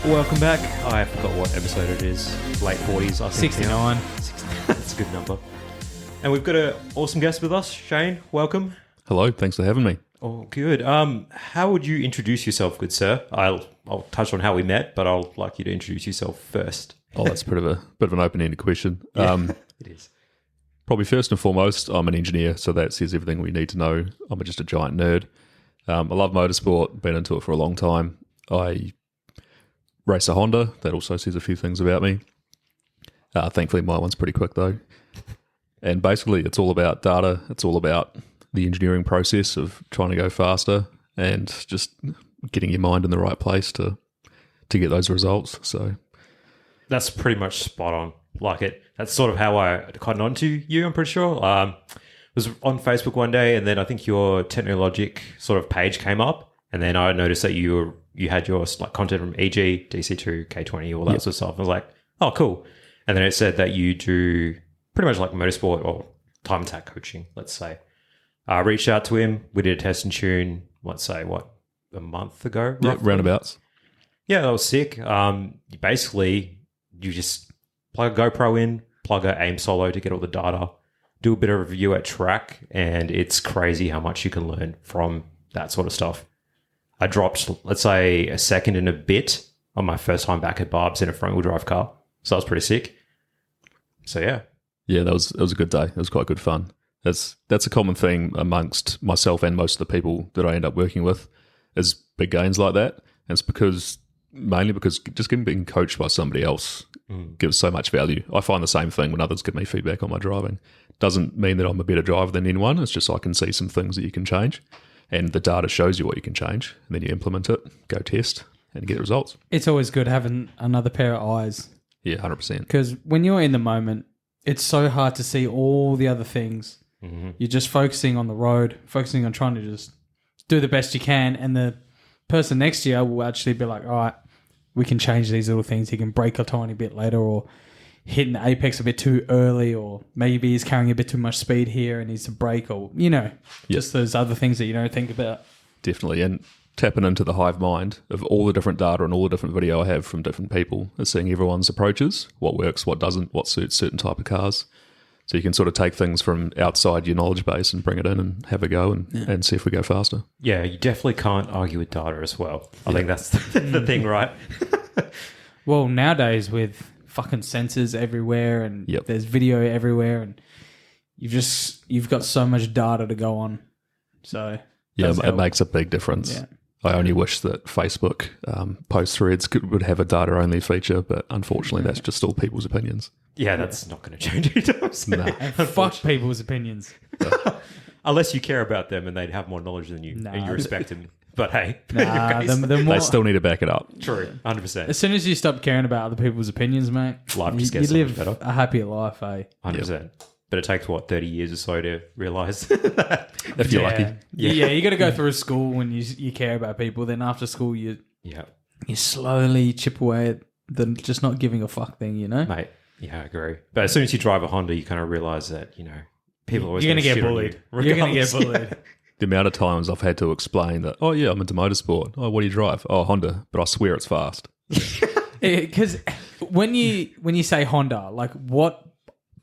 Welcome back. I forgot what episode it is. Late 40s, I think. 69. 69. That's a good number. And we've got an awesome guest with us. Shane, welcome. Hello, thanks for having me. Oh, good. How would you introduce yourself, good sir? I'll touch on how we met, but I'll like you to introduce yourself first. Oh, that's bit of an open-ended question. Yeah, it is. Probably first and foremost, I'm an engineer, so that says everything we need to know. I'm just a giant nerd. I love motorsport, been into it for a long time. I race a Honda. That also says a few things about me. Thankfully, my one's pretty quick, though. And basically, it's all about data. It's all about the engineering process of trying to go faster and just getting your mind in the right place to get those results. So That's pretty much spot on. Like it. That's sort of how I cottoned on to you, I'm pretty sure. Was on Facebook one day, and then I think your Technologic sort of page came up, and then I noticed that you had your like content from EG, DC2, K20, all that sort of stuff. I was like, oh, cool. And then it said that you do pretty much like motorsport or time attack coaching, let's say. I reached out to him. We did a test and tune, let's say, a month ago? yeah, roughly? roundabouts. Yeah, that was sick. Basically, you just plug a GoPro in, plug a aim solo to get all the data, do a bit of review at track, and it's crazy how much you can learn from that sort of stuff. I dropped, let's say, a second and a bit on my first time back at Barb's in a front-wheel drive car. So that was pretty sick. So, yeah. Yeah, it was a good day. It was quite good fun. That's a common thing amongst myself and most of the people that I end up working with is big gains like that. And it's mainly because just being coached by somebody else gives so much value. I find the same thing when others give me feedback on my driving. Doesn't mean that I'm a better driver than anyone. It's just I can see some things that you can change. And the data shows you what you can change. And then you implement it, go test, and get results. It's always good having another pair of eyes. Yeah, 100%. Because when you're in the moment, it's so hard to see all the other things. Mm-hmm. You're just focusing on the road, focusing on trying to just do the best you can. And the person next to you will actually be like, all right, we can change these little things. He can brake a tiny bit later or hitting the apex a bit too early, or maybe he's carrying a bit too much speed here and needs to brake, or, just those other things that you don't think about. Definitely. And tapping into the hive mind of all the different data and all the different video I have from different people is seeing everyone's approaches, what works, what doesn't, what suits certain type of cars. So you can sort of take things from outside your knowledge base and bring it in and have a go and see if we go faster. Yeah, you definitely can't argue with data as well. I think that's the thing, right? Well, nowadays with fucking sensors everywhere and there's video everywhere and you've got so much data to go on. So yeah, it makes a big difference. Yeah. I only wish that Facebook post threads would have a data only feature, but unfortunately that's just all people's opinions. Yeah, that's not going to change anytime soon. And fuck people's opinions. Unless you care about them and they have more knowledge than you and you respect them. But hey, they still need to back it up. True, 100%. As soon as you stop caring about other people's opinions, mate, life just gets you live better. a happier life, eh? 100%. Yep. But it takes, 30 years or so to realise that. If you're lucky. Yeah, you got to go through school when you care about people. Then after school, you slowly chip away at the just not giving a fuck thing, Mate, yeah, I agree. But as soon as you drive a Honda, you kind of realise that, people are always going to get bullied. You're going to get bullied. The amount of times I've had to explain that, oh yeah, I'm into motorsport. Oh, what do you drive? Oh, Honda, but I swear it's fast. Because when you say Honda, like what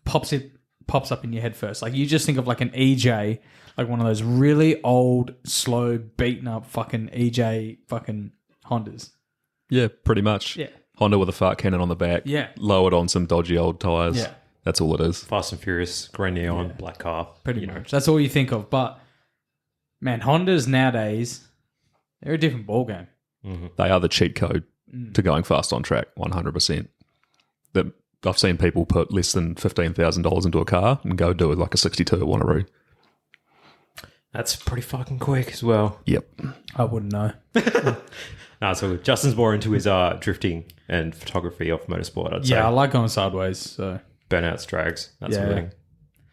pops up in your head first? Like you just think of like an EJ, like one of those really old, slow, beaten up fucking EJ fucking Hondas. Yeah, pretty much. Yeah. Honda with a fart cannon on the back. Yeah. Lowered on some dodgy old tyres. Yeah. That's all it is. Fast and Furious, green neon, black car. Pretty much. That's all you think of. But man, Hondas nowadays, they're a different ballgame. Mm-hmm. They are the cheat code to going fast on track, 100%. I've seen people put less than $15,000 into a car and go do it like a 62 at Wanneroo. That's pretty fucking quick as well. Yep. I wouldn't know. So Justin's more into his drifting and photography off motorsport, I'd say. Yeah, I like going sideways. So burnouts, drags, that sort of thing.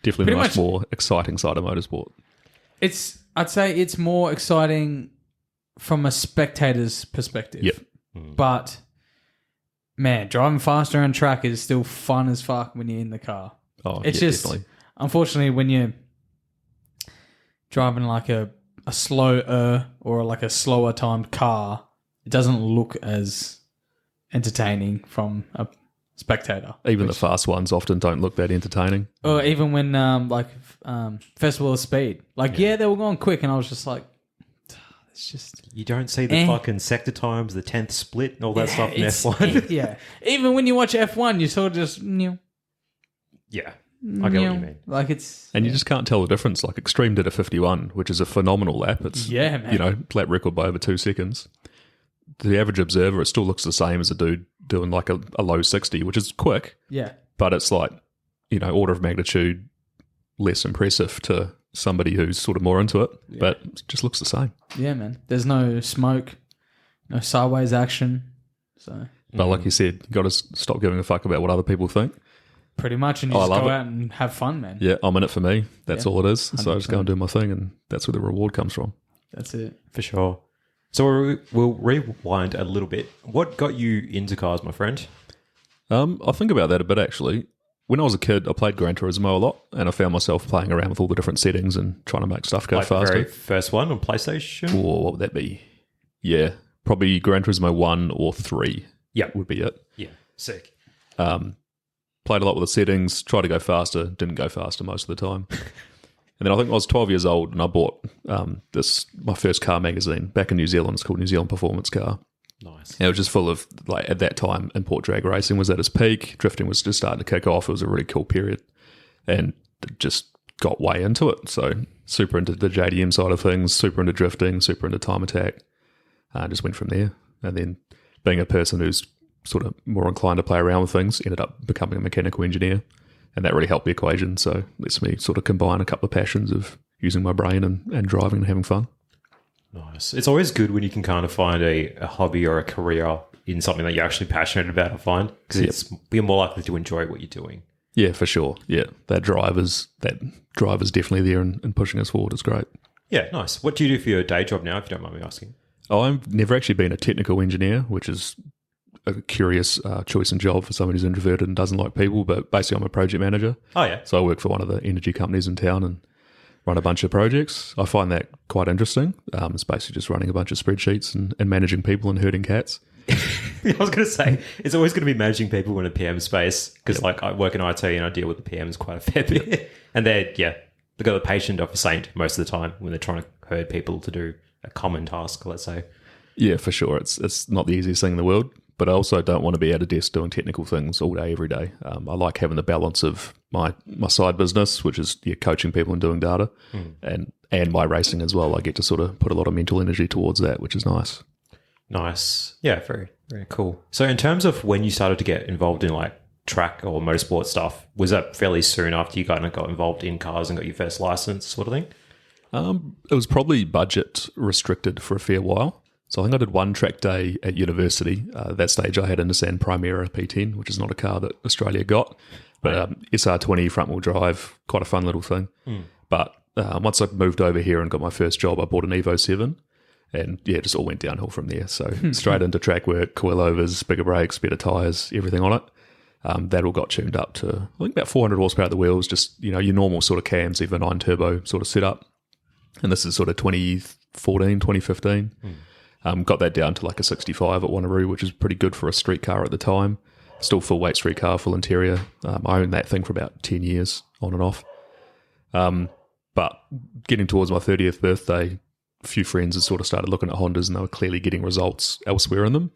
Definitely the much more exciting side of motorsport. I'd say it's more exciting from a spectator's perspective. Yep. But man, driving faster on track is still fun as fuck when you're in the car. Oh, it's just definitely. Unfortunately when you're driving like a slower or like a slower timed car, it doesn't look as entertaining from a spectator. Even the fast ones often don't look that entertaining. Or even when Festival of Speed, they were going quick, and I was just like, it's just You don't see the fucking sector times, the 10th split, and all that stuff in F1. Yeah, even when you watch F1, you sort of just Yeah, I get what you mean. Like it's And you just can't tell the difference. Like Extreme did a 51, which is a phenomenal lap. It's man. lap record by over 2 seconds. To the average observer, it still looks the same as a dude doing like a low 60, which is quick. Yeah. But it's like, order of magnitude less impressive to somebody who's sort of more into it. Yeah. But it just looks the same. Yeah, man. There's no smoke, no sideways action. So, but like you said, you got to stop giving a fuck about what other people think. Pretty much, and you just go out and have fun, man. Yeah, I'm in it for me. That's all it is. 100%. So I just go and do my thing, and that's where the reward comes from. That's it. For sure. So we'll rewind a little bit. What got you into cars, my friend? I think about that a bit, actually. When I was a kid, I played Gran Turismo a lot, and I found myself playing around with all the different settings and trying to make stuff go faster. The very first one on PlayStation? Or what would that be? Yeah, probably Gran Turismo 1 or 3 would be it. Yeah, sick. Played a lot with the settings, tried to go faster, didn't go faster most of the time. And then I think I was 12 years old and I bought my first car magazine back in New Zealand. It's called New Zealand Performance Car. Nice. And it was just full of, like, at that time, import drag racing was at its peak. Drifting was just starting to kick off. It was a really cool period. And just got way into it. So super into the JDM side of things, super into drifting, super into time attack. Just went from there. And then being a person who's sort of more inclined to play around with things, ended up becoming a mechanical engineer. And that really helped the equation. So it lets me sort of combine a couple of passions of using my brain and driving and having fun. Nice. It's always good when you can kind of find a hobby or a career in something that you're actually passionate about, I find, because you're more likely to enjoy what you're doing. Yeah, for sure. Yeah, that drive is definitely there and pushing us forward. It's great. Yeah, nice. What do you do for your day job now, if you don't mind me asking? Oh, I've never actually been a technical engineer, which is a curious choice and job for someone who's introverted and doesn't like people, but basically I'm a project manager. Oh, yeah. So I work for one of the energy companies in town and run a bunch of projects. I find that quite interesting. It's basically just running a bunch of spreadsheets and managing people and herding cats. I was going to say, it's always going to be managing people in a PM space because like I work in IT and I deal with the PMs quite a fair bit. And they've got the patient of a saint most of the time when they're trying to herd people to do a common task, let's say. Yeah, for sure. It's not the easiest thing in the world, but I also don't want to be at a desk doing technical things all day, every day. I like having the balance of my side business, which is coaching people and doing data, and my racing as well. I get to sort of put a lot of mental energy towards that, which is nice. Nice. Yeah, very, very cool. So in terms of when you started to get involved in like track or motorsport stuff, was that fairly soon after you got involved in cars and got your first license sort of thing? It was probably budget restricted for a fair while. So I think I did one track day at university. At that stage I had a Nissan Primera P10, which is not a car that Australia got, but SR20 front-wheel drive, quite a fun little thing. But once I moved over here and got my first job, I bought an Evo 7. And it just all went downhill from there. So straight into track work, coilovers, bigger brakes, better tyres, everything on it. That all got tuned up to, I think, about 400 horsepower at the wheels, just, your normal sort of cams, Evo 9 turbo sort of setup. And this is sort of 2014, 2015. Got that down to like a 65 at Wanneroo, which is pretty good for a street car at the time. Still full weight street car, full interior. I owned that thing for about 10 years on and off. But getting towards my 30th birthday, a few friends had sort of started looking at Hondas and they were clearly getting results elsewhere in them.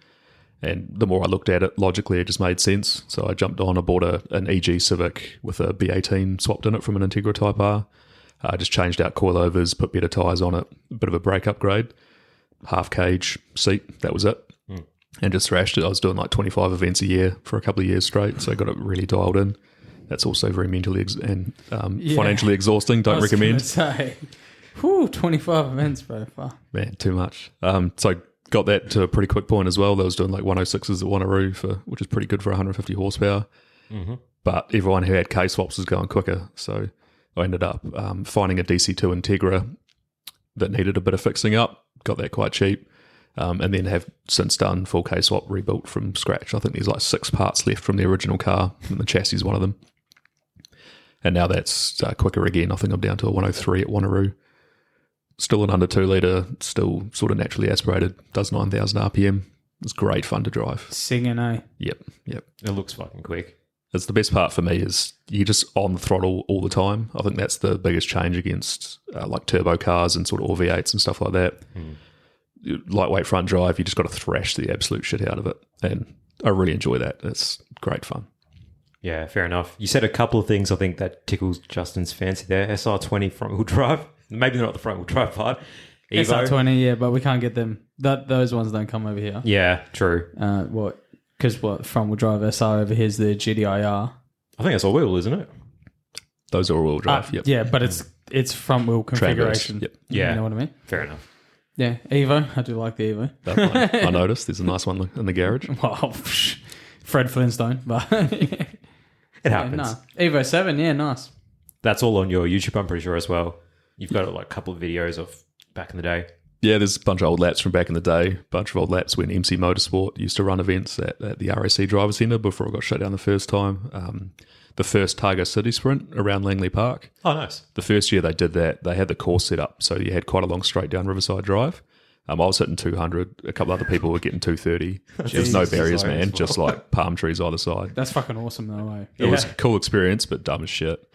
And the more I looked at it, logically, it just made sense. So I jumped on, I bought an EG Civic with a B18 swapped in it from an Integra Type R. I just changed out coilovers, put better tyres on it, a bit of a brake upgrade, half cage seat, that was it. And just thrashed it. I was doing like 25 events a year for a couple of years straight, so I got it really dialed in. That's also very mentally and financially exhausting. Don't recommend. Say. Whew, 25 events, bro. Fuck. Man, too much. So I got that to a pretty quick point as well. I was doing like 106s at Wanneroo, which is pretty good for 150 horsepower. But everyone who had K-swaps was going quicker. So I ended up finding a DC2 Integra that needed a bit of fixing up. Got that quite cheap. And then have since done full K-swap rebuilt from scratch. I think there's like 6 parts left from the original car, and the chassis is one of them. And now that's quicker again. I think I'm down to a 103 at Wanneroo. Still an under 2 litre, still sort of naturally aspirated, does 9,000 RPM. It's great fun to drive. Singing, eh? Yep. It looks fucking quick. It's the best part for me is you're just on the throttle all the time. I think that's the biggest change against like turbo cars and sort of all V8s and stuff like that. Lightweight front drive, you just got to thrash the absolute shit out of it. And I really enjoy that. It's great fun. Yeah, fair enough. You said a couple of things I think that tickles Justin's fancy there. SR20 front wheel drive. Maybe not the front wheel drive part. Evo. SR20, yeah, but we can't get them. Those ones don't come over here. Yeah, true. Because front wheel drive SR over here is the GDIR. I think that's all wheel, isn't it? Those are all-wheel drive, yep. Yeah, but it's front wheel configuration. Yep. Yeah. You know what I mean? Fair enough. Yeah, Evo. I do like the Evo. That one, I noticed. There's a nice one in the garage. Well, Fred Flintstone, but It happens. Evo 7, yeah, nice. That's all on your YouTube, I'm pretty sure, as well. You've got like a couple of videos of back in the day. Yeah, there's a bunch of old laps from back in the day. Bunch of old laps when MC Motorsport used to run events at the RAC Driver Centre before it got shut down the first time. The first Targa City Sprint around Langley Park. Oh, nice. The first year they did that, they had the course set up, so you had quite a long straight down Riverside Drive. I was hitting 200. A couple other people were getting 230. There's no barriers, man. Just like palm trees either side. That's fucking awesome, though, eh? It was a cool experience, but dumb as shit.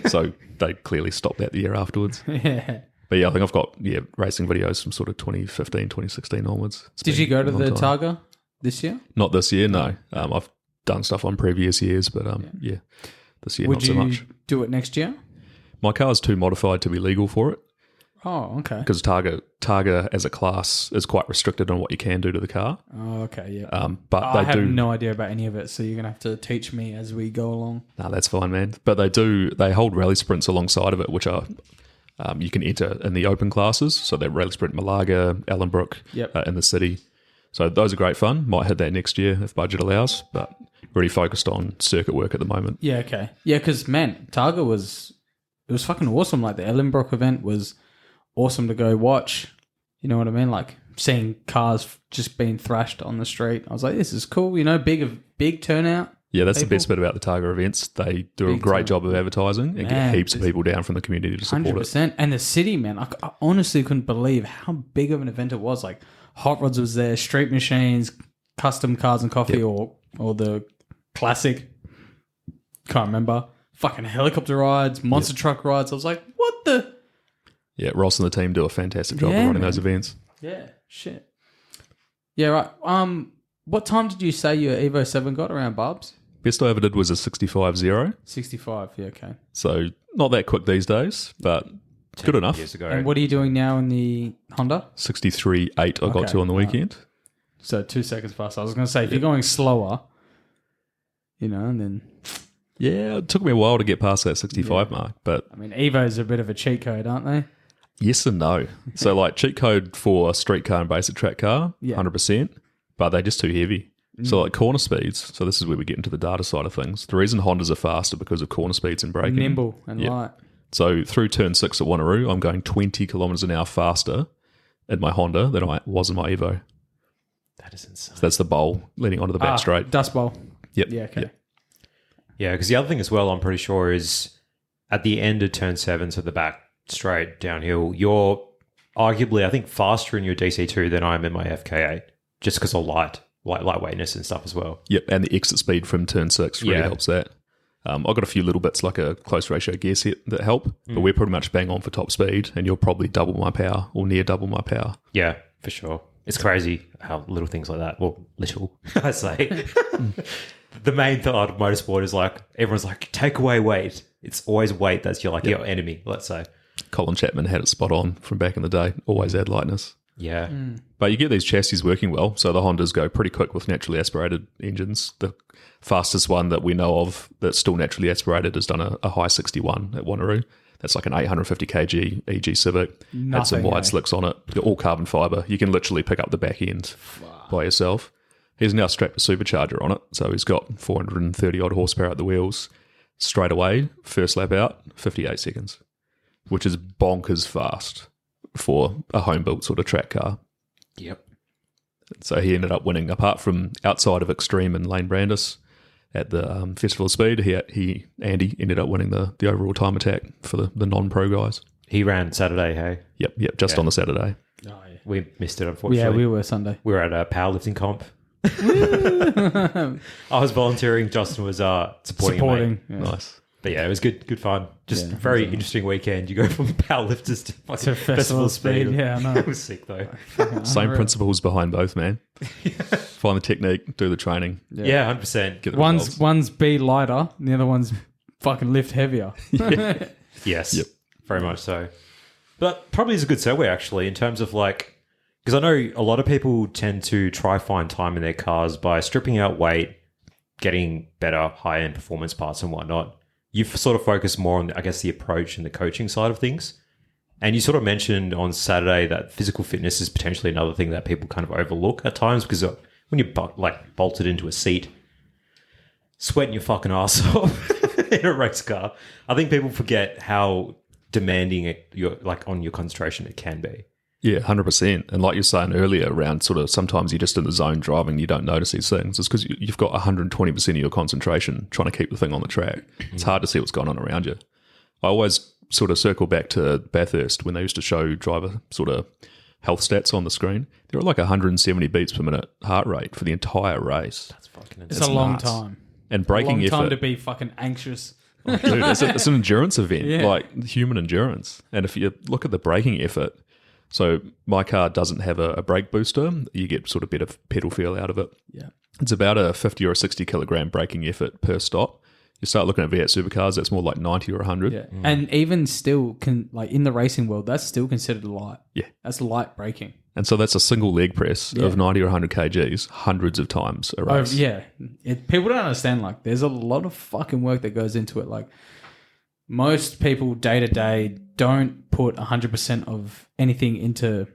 So they clearly stopped that the year afterwards. Yeah. But yeah, I think I've got racing videos from sort of 2015, 2016 onwards. Did you go to the Targa this year? Not this year, no. I've done stuff on previous years, but this year Would not so much. you do it next year? My car's too modified to be legal for it. Oh, okay. Because Targa as a class is quite restricted on what you can do to the car. Oh, okay, yeah. But I they have do. no idea about any of it, so you're going to have to teach me as we go along. No, that's fine, man. But they hold rally sprints alongside of it, which are you can enter in the open classes. So they're Rally Sprint Malaga, Ellenbrook in the city. So those are great fun. Might hit that next year if budget allows, but really focused on circuit work at the moment. Yeah, okay. Yeah, because, man, Targa was fucking awesome. Like, the Ellenbrook event was awesome to go watch. You know what I mean? Like, seeing cars just being thrashed on the street. I was like, this is cool. You know, big turnout. Yeah, that's people. the best bit about the Targa events. They do a great job of advertising and get heaps of people down from the community to support 100%. it. And the city, man, I honestly couldn't believe how big of an event it was. Like, Hot Rods was there, street machines, custom cars and coffee, or the classic, can't remember, fucking helicopter rides, monster truck rides. I was like, what the? Yeah, Ross and the team do a fantastic job of running those events. Yeah, shit. Yeah, right. What time did you say your Evo 7 got around Barb's? Best I ever did was a 65.0. 65, yeah, okay. So not that quick these days, but good enough. Years ago. And what are you doing now in the Honda? 63.8 I got to on the weekend. So 2 seconds faster. I was going to say, if you're going slower, you know, and then... Yeah, it took me a while to get past that 65 mark, but... I mean, Evos are a bit of a cheat code, aren't they? Yes and no. So like cheat code for a street car and basic track car, 100%, but they're just too heavy. So like corner speeds, so this is where we get into the data side of things. The reason Hondas are faster because of corner speeds and braking. Nimble and light. So through turn 6 at Wanneroo, I'm going 20 kilometres an hour faster in my Honda than I was in my Evo. That is insane. So that's the bowl leading onto the back straight. Dust bowl. Yep. Yeah, okay. Yep. Yeah, because the other thing as well, I'm pretty sure, is at the end of turn 7, so the back straight downhill, you're arguably, I think, faster in your DC2 than I am in my FK8, just because of lightweightness and stuff as well. Yep, and the exit speed from turn 6 really helps that. I've got a few little bits like a close ratio gear set that help, but we're pretty much bang on for top speed, and you're probably double my power or near double my power. Yeah, for sure. It's crazy how little things like that, well, little, I say. The main thought of motorsport is like, everyone's like, take away weight. It's always weight that's your enemy, let's say. Colin Chapman had it spot on from back in the day. Always add lightness. Yeah. But you get these chassis working well. So the Hondas go pretty quick with naturally aspirated engines. The fastest one that we know of that's still naturally aspirated has done a high 61 at Wanneroo. That's like an 850 kg EG Civic. Had some wide slicks on it. They're all carbon fibre. You can literally pick up the back end by yourself. He's now strapped a supercharger on it. So he's got 430 odd horsepower at the wheels. Straight away, first lap out, 58 seconds, which is bonkers fast for a home-built sort of track car. Yep. So he ended up winning, apart from outside of Extreme and Lane Brandis at the Festival of Speed, Andy ended up winning the overall time attack for the non-pro guys. He ran Saturday, hey? Yep, just on the Saturday. Oh, yeah. We missed it, unfortunately. Yeah, we were Sunday. We were at a powerlifting comp I was volunteering. Justin was supporting. A mate. Yeah. Nice. But yeah, it was good fun. Just very interesting weekend. You go from powerlifters to fucking To festival speed. Yeah, I know. It was sick though. Same principles behind both, man. Find the technique, do the training. Yeah, 100%. Get the One's results. one's be lighter, and the other one's fucking lift heavier. Yes, Yep. very much so. But probably is a good segue actually in terms of like, because I know a lot of people tend to try find time in their cars by stripping out weight, getting better high-end performance parts and whatnot. You've sort of focused more on, I guess, the approach and the coaching side of things. And you sort of mentioned on Saturday that physical fitness is potentially another thing that people kind of overlook at times because when you're like bolted into a seat, sweating your fucking ass off in a race car, I think people forget how demanding on your concentration it can be. Yeah, 100%. And like you were saying earlier, around sort of sometimes you're just in the zone driving, you don't notice these things. It's because you've got 120% of your concentration trying to keep the thing on the track. It's hard to see what's going on around you. I always sort of circle back to Bathurst when they used to show driver sort of health stats on the screen. They were like 170 beats per minute heart rate for the entire race. That's fucking It's insane. a long nuts. time. And braking Long time effort. to be fucking anxious. Dude, it's an endurance event, Yeah. like human endurance. And if you look at the braking effort, so my car doesn't have a brake booster. You get sort of better pedal feel out of it. Yeah. It's about a 50 or a 60 kilogram braking effort per stop. You start looking at V8 supercars, that's more like 90 or 100. Yeah. And even still, like in the racing world, that's still considered light. Yeah. That's light braking. And so that's a single leg press Yeah. of 90 or 100 kgs hundreds of times a race. Yeah. People don't understand, like, there's a lot of fucking work that goes into it. Like, most people day to day don't put 100% of anything into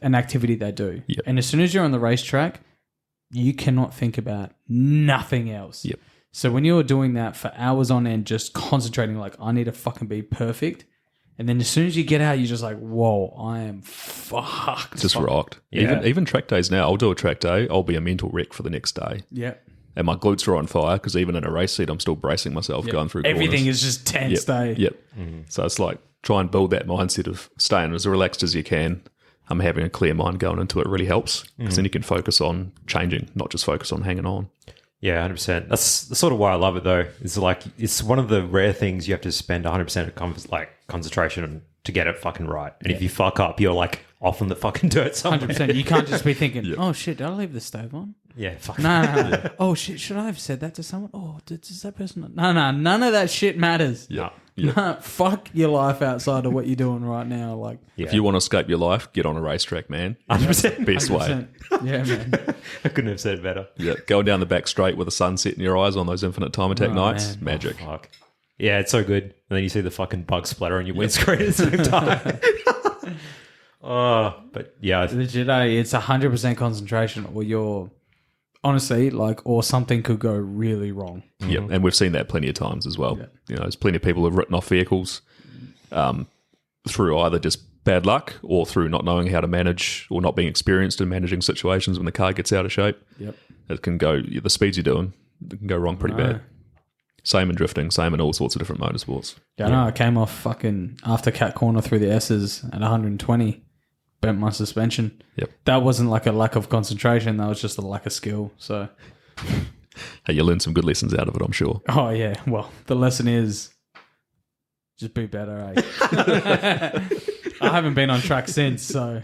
an activity they do. Yep. And as soon as you're on the racetrack, you cannot think about nothing else. Yep. So when you're doing that for hours on end, just concentrating, like, I need to fucking be perfect. And then as soon as you get out, you're just like, whoa, I am fucked. Just rocked. Yeah. Even track days now, I'll do a track day, I'll be a mental wreck for the next day. Yeah. And my glutes are on fire because even in a race seat, I'm still bracing myself going through corners. Everything is just tense, Yep. day. Yep. So it's like try and build that mindset of staying as relaxed as you can. Having a clear mind going into it really helps because then you can focus on changing, not just focus on hanging on. Yeah, 100%. That's sort of why I love it though. It's like, it's one of the rare things you have to spend 100% of concentration on to get it fucking right. And if you fuck up, you're like off in the fucking dirt somewhere. 100%. You can't just be thinking, oh shit, did I leave the stove on? Yeah, fuck. No. Oh shit, should I have said that to someone? Oh, does that person? No, none of that shit matters. No. Nah, fuck your life outside of what you're doing right now. Like, Yeah. If you want to escape your life, get on a racetrack, man. 100%. Best way. 100%. Yeah, man. I couldn't have said it better. Yeah, going down the back straight with the sunset in your eyes on those infinite time attack Oh, nights, man. magic. Fuck. Yeah, it's so good. And then you see the fucking bug splatter on your windscreen at the same time. Oh, but yeah. Legit, it's 100% concentration, or you're honestly like, or something could go really wrong. Yep, and we've seen that plenty of times as well. Yeah. You know, there's plenty of people who've written off vehicles through either just bad luck or through not knowing how to manage or not being experienced in managing situations when the car gets out of shape. Yep. It can go, the speeds you're doing, it can go wrong pretty bad. Same in drifting, same in all sorts of different motorsports. Yeah, I know. I came off fucking after cat corner through the S's at 120, bent my suspension. Yep. That wasn't like a lack of concentration. That was just a lack of skill. So, Hey, you learned some good lessons out of it, I'm sure. oh yeah. Well, the lesson is just be better. Eh? I haven't been on track since, so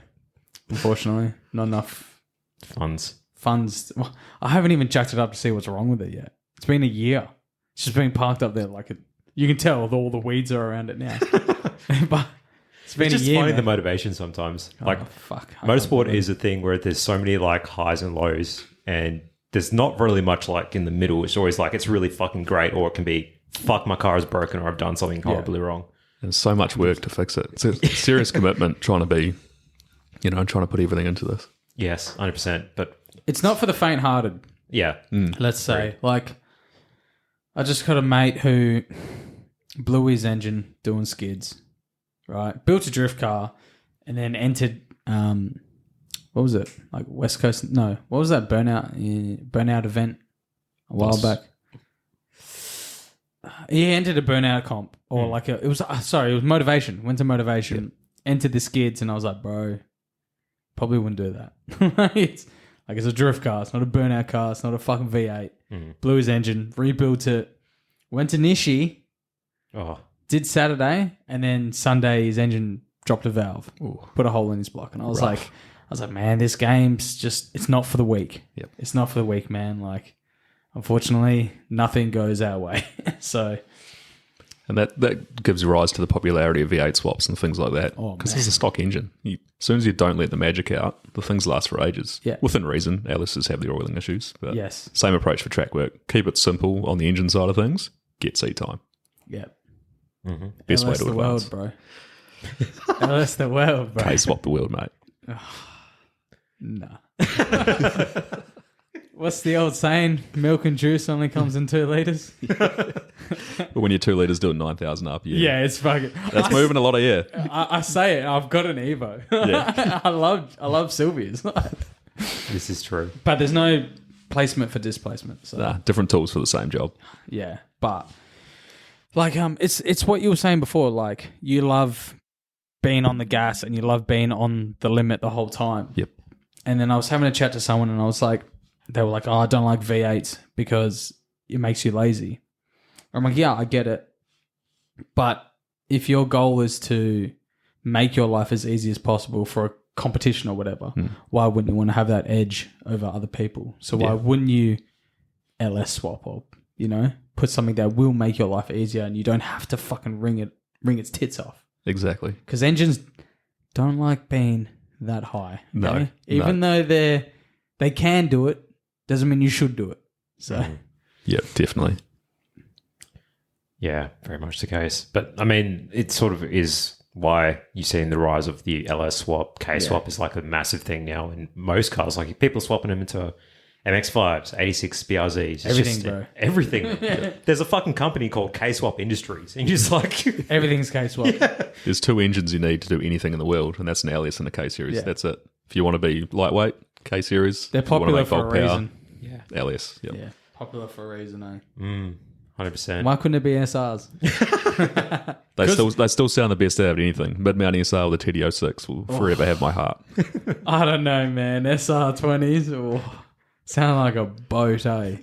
unfortunately, not enough Funds. funds. Well, I haven't even jacked it up to see what's wrong with it yet. It's been a year. It's just been parked up there like you can tell all the weeds are around it now. But it's been It's just a year. funny the man. motivation sometimes. Like, Oh, fuck. motorsport is a thing where there's so many like highs and lows, and there's not really much like in the middle. It's always like it's really fucking great, or it can be fuck, my car is broken, or I've done something horribly wrong. And so much work to fix it. It's a serious commitment trying to be, trying to put everything into this. Yes, 100%. But It's not for the faint-hearted. yeah, Let's say, like, I just got a mate who blew his engine doing skids, right? Built a drift car, and then entered, what was it? Like West Coast? No, what was that burnout event a while back? He entered a burnout comp, or like it was motivation. Went to motivation, entered the skids, and I was like, bro, probably wouldn't do that. It's Like, it's a drift car. It's not a burnout car. It's not a fucking V8. Blew his engine, rebuilt it, went to Nishi, did Saturday, and then Sunday his engine dropped a valve, put a hole in his block. And I was like, man, this game's just, it's not for the weak. Yep. It's not for the weak, man. Like, unfortunately, nothing goes our way. So... And that gives rise to the popularity of V8 swaps and things like that. Oh, because it's a stock engine. As soon as you don't let the magic out, the things last for ages. Yeah. Within reason. LSs have their oiling issues. But yes. Same approach for track work. Keep it simple on the engine side of things. Get seat time. Yeah. Best way LS to the advance. world, bro. LS the world, bro. K-swap the world, mate. Nah. What's the old saying? Milk and juice only comes in 2 liters. But when you're 2 litres doing 9,000 RPM. Yeah, it's fucking. That's moving a lot of air. I say it. I've got an Evo. Yeah. I love Sylvia's. This is true. But there's no placement for displacement. So Nah, different tools for the same job. yeah, but like it's what you were saying before. Like, you love being on the gas and you love being on the limit the whole time. Yep. And then I was having a chat to someone and I was like, they were like, oh, I don't like V8s because it makes you lazy. I'm like, yeah, I get it. But if your goal is to make your life as easy as possible for a competition or whatever, why wouldn't you want to have that edge over other people? So why wouldn't you LS swap or, put something that will make your life easier and you don't have to fucking wring its tits off? Exactly. Because engines don't like being that high. No, Okay? Even though they can do it, doesn't mean you should do it. So Yep, definitely. Yeah, very much the case. But I mean, it sort of is why you're seeing the rise of the LS swap. K swap is like a massive thing now in most cars. Like, people are swapping them into MX-5s, 86 BRZs. It's Everything, just, bro. Everything. There's a fucking company called K Swap Industries. And you're just like... everything's K swap. There's 2 engines you need to do anything in the world, and that's an LS and a K series. Yeah. That's it. If you want to be lightweight, K series. They're If you wanna popular make for a bulk power, reason. Yeah. LS. Yep. Yeah, popular for a reason, eh? 100%. Why couldn't it be SRs? They still sound the best out of anything. Mid-mount SR with a TD06 will forever have my heart. I don't know, man. SR20s sound like a boat, eh?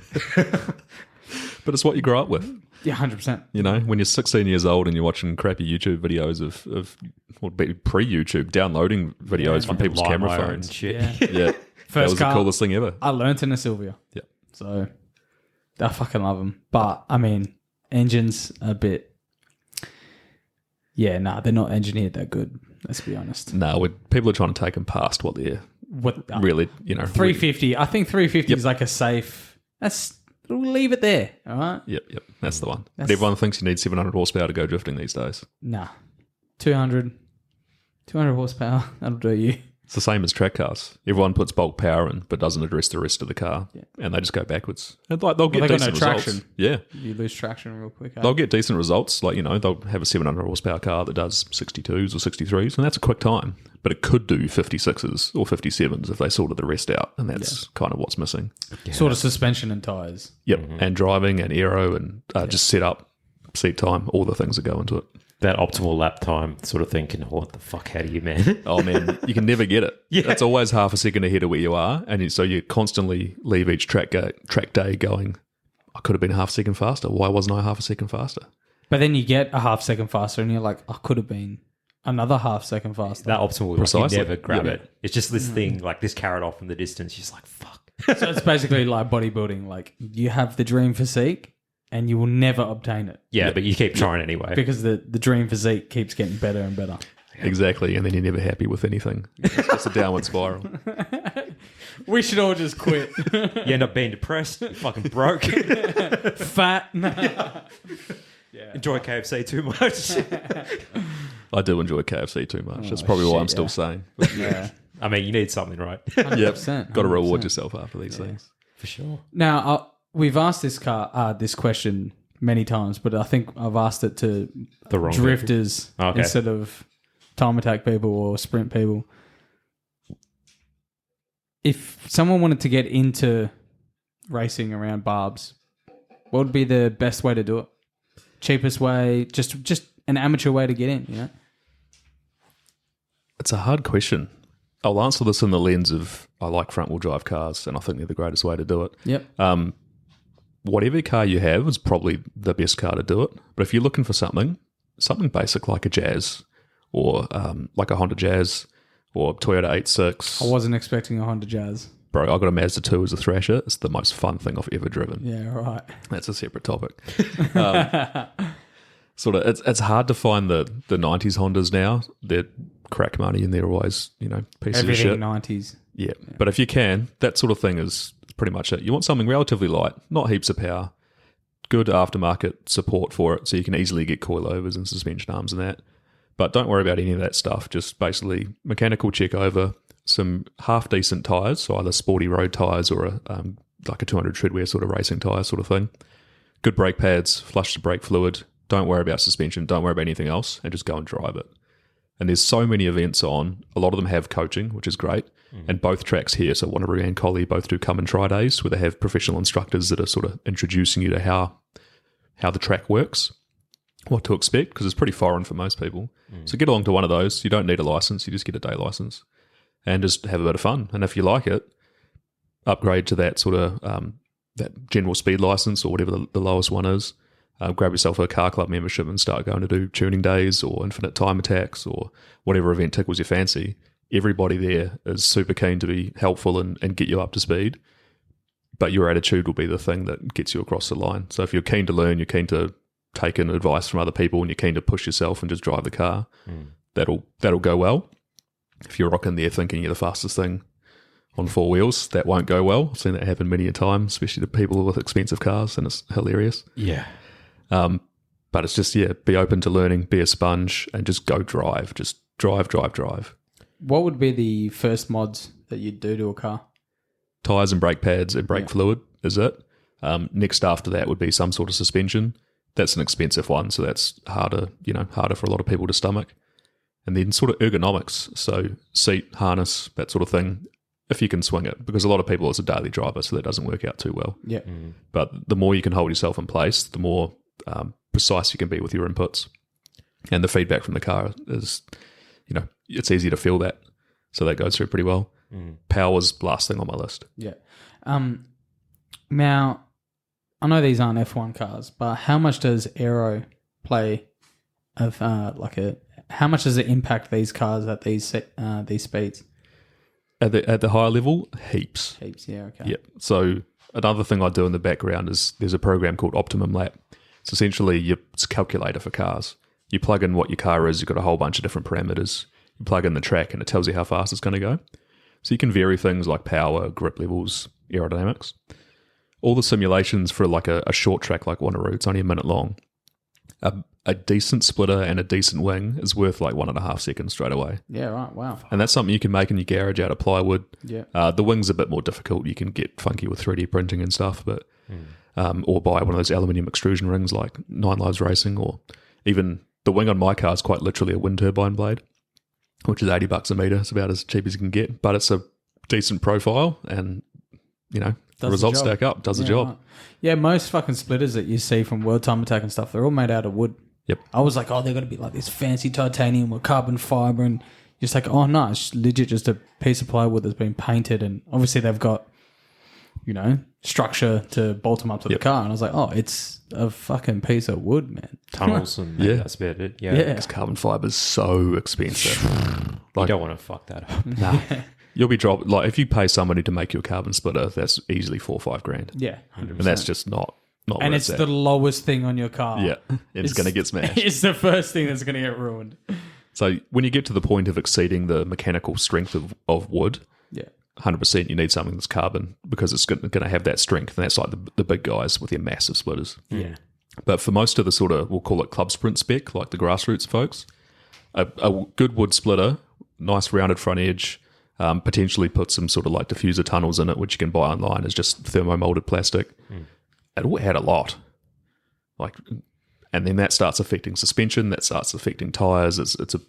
But it's what you grow up with. Yeah, 100%. When you're 16 years old and you're watching crappy YouTube videos of pre-YouTube, downloading videos from people's camera LimeWire phones. and shit. Yeah. Yeah. That First was car, the coolest thing ever. I learnt in a Sylvia. Yeah. So I fucking love them. But, I mean, engines a bit... Yeah, they're not engineered that good, let's be honest. No, people are trying to take them past what they're really, 350. I think 350 is like a safe... We'll leave it there, all right? Yep. That's the one. But everyone thinks you need 700 horsepower to go drifting these days. Nah. 200 horsepower, that'll do you. It's the same as track cars. Everyone puts bulk power in, but doesn't address the rest of the car, and they just go backwards. And they'll get they got decent no results. traction. Yeah, You lose traction real quick. they'll get decent results. Like they'll have a 700 horsepower car that does 62s or 63s, and that's a quick time. But it could do 56s or 57s if they sorted the rest out, and that's kind of what's missing. Sort of suspension and tyres. Yep, and driving and aero and just set up, seat time, all the things that go into it. That optimal lap time sort of thing can haunt the fuck out of you, man. Oh man, you can never get it. Yeah. It's always half a second ahead of where you are, and so you constantly leave each track day going, I could have been half a second faster. Why wasn't I half a second faster? But then you get a half second faster and you're like, I could have been another half second faster. That optimal, Precisely. you never grab Yeah. it. It's just this thing, like this carrot off from the distance. You're just like, fuck. So it's basically like bodybuilding. Like, you have the dream physique and you will never obtain it. Yeah, but you keep trying anyway. Because the dream physique keeps getting better and better. Exactly, and then you're never happy with anything. It's just a downward spiral. We should all just quit. You end up being depressed, you're fucking broke. Fat. Enjoy KFC too much. I do enjoy KFC too much. That's probably what I'm still saying. But Yeah. I mean, you need something, right? yep, 100%, got to reward 100%. yourself after these things. For sure. Now, we've asked this question many times, but I think I've asked it to The wrong drifters Okay. instead of time attack people or sprint people. If someone wanted to get into racing around barbs, what would be the best way to do it? Cheapest way, just an amateur way to get in, It's a hard question I'll answer this in the lens of I like front-wheel drive cars, and I think they're the greatest way to do it. Yep. Whatever car you have is probably the best car to do it. But if you're looking for something basic like a Jazz or like a Honda Jazz or Toyota 86. I wasn't expecting a Honda Jazz. Bro, I got a Mazda 2 as a Thrasher. It's the most fun thing I've ever driven. Yeah, right. That's a separate topic. It's hard to find the 90s Hondas now. They're crack money and they're always, pieces of shit. Everything 90s. Yeah. But if you can, that sort of thing is pretty much it. You want something relatively light, not heaps of power, good aftermarket support for it so you can easily get coilovers and suspension arms and that. But don't worry about any of that stuff. Just basically mechanical check over, some half-decent tyres, so either sporty road tyres or like a 200 treadwear sort of racing tyre sort of thing. Good brake pads, flush the brake fluid. Don't worry about suspension. Don't worry about anything else and just go and drive it. And there's so many events on. A lot of them have coaching, which is great. And both tracks here, so Wanneroo and Collie, both do come and try days where they have professional instructors that are sort of introducing you to how the track works, what to expect, because it's pretty foreign for most people. So get along to one of those. You don't need a license. You just get a day license and just have a bit of fun. And if you like it, upgrade to that sort of that general speed license or whatever the lowest one is. Grab yourself a car club membership and start going to do tuning days or infinite time attacks or whatever event tickles your fancy. Everybody there is super keen to be helpful and get you up to speed, but your attitude will be the thing that gets you across the line. So if you're keen to learn, you're keen to take in advice from other people and you're keen to push yourself and just drive the car, that'll go well. If you're rocking there thinking you're the fastest thing on four wheels, that won't go well. I've seen that happen many a time, especially to people with expensive cars, and it's hilarious. Yeah. But it's just, be open to learning, be a sponge, and just go drive. Just drive. What would be the first mods that you'd do to a car? Tyres and brake pads and brake fluid is it. Next after that would be some sort of suspension. That's an expensive one, so that's harder for a lot of people to stomach. And then sort of ergonomics, so seat, harness, that sort of thing, if you can swing it. Because a lot of people, it's a daily driver, so that doesn't work out too well. Yeah. But the more you can hold yourself in place, the more precise you can be with your inputs. And the feedback from the car is, it's easy to feel that. So that goes through pretty well. Power's last thing on my list. Yeah. Now, I know these aren't F1 cars, but how much does aero play of how much does it impact these cars at these speeds? At the higher level, heaps. Heaps, yeah, okay. Yep. So another thing I do in the background is there's a program called Optimum Lap. It's essentially it's a calculator for cars. You plug in what your car is, you've got a whole bunch of different parameters. You plug in the track and it tells you how fast it's going to go. So you can vary things like power, grip levels, aerodynamics. All the simulations for like a short track like Wanneroo, it's only a minute long. A decent splitter and a decent wing is worth like 1.5 seconds straight away. Yeah, right. Wow. And that's something you can make in your garage out of plywood. Yeah. The wing's a bit more difficult. You can get funky with 3D printing and stuff, but or buy one of those aluminium extrusion rings like Nine Lives Racing, or even the wing on my car is quite literally a wind turbine blade, which is $80 a meter. It's about as cheap as you can get, but it's a decent profile, and the results stack up. Does the job. Right. Yeah, most fucking splitters that you see from World Time Attack and stuff, they're all made out of wood. Yep. I was like, they're going to be like this fancy titanium or carbon fiber, and you're just like, oh no, it's legit just a piece of plywood that's been painted, and obviously they've got, structure to bolt them up to the car. And I was like, it's a fucking piece of wood, man. Tunnels and that's about it. Yeah. Because carbon fiber is so expensive. You don't want to fuck that up. Nah. You'll be dropped. Like if you pay somebody to make you a carbon splitter, that's easily $4 or $5 grand. Yeah, 100%. And that's just not. And where it's the lowest thing on your car. Yeah, it's going to get smashed. It's the first thing that's going to get ruined. So when you get to the point of exceeding the mechanical strength of wood, 100% you need something that's carbon, because it's going to have that strength, and that's like the big guys with their massive splitters. Yeah. But for most of the sort of, we'll call it club sprint spec, like the grassroots folks, a good wood splitter, nice rounded front edge, potentially put some sort of like diffuser tunnels in it, which you can buy online as just thermo-molded plastic. It'll add a lot. And then that starts affecting suspension, that starts affecting tyres. It's a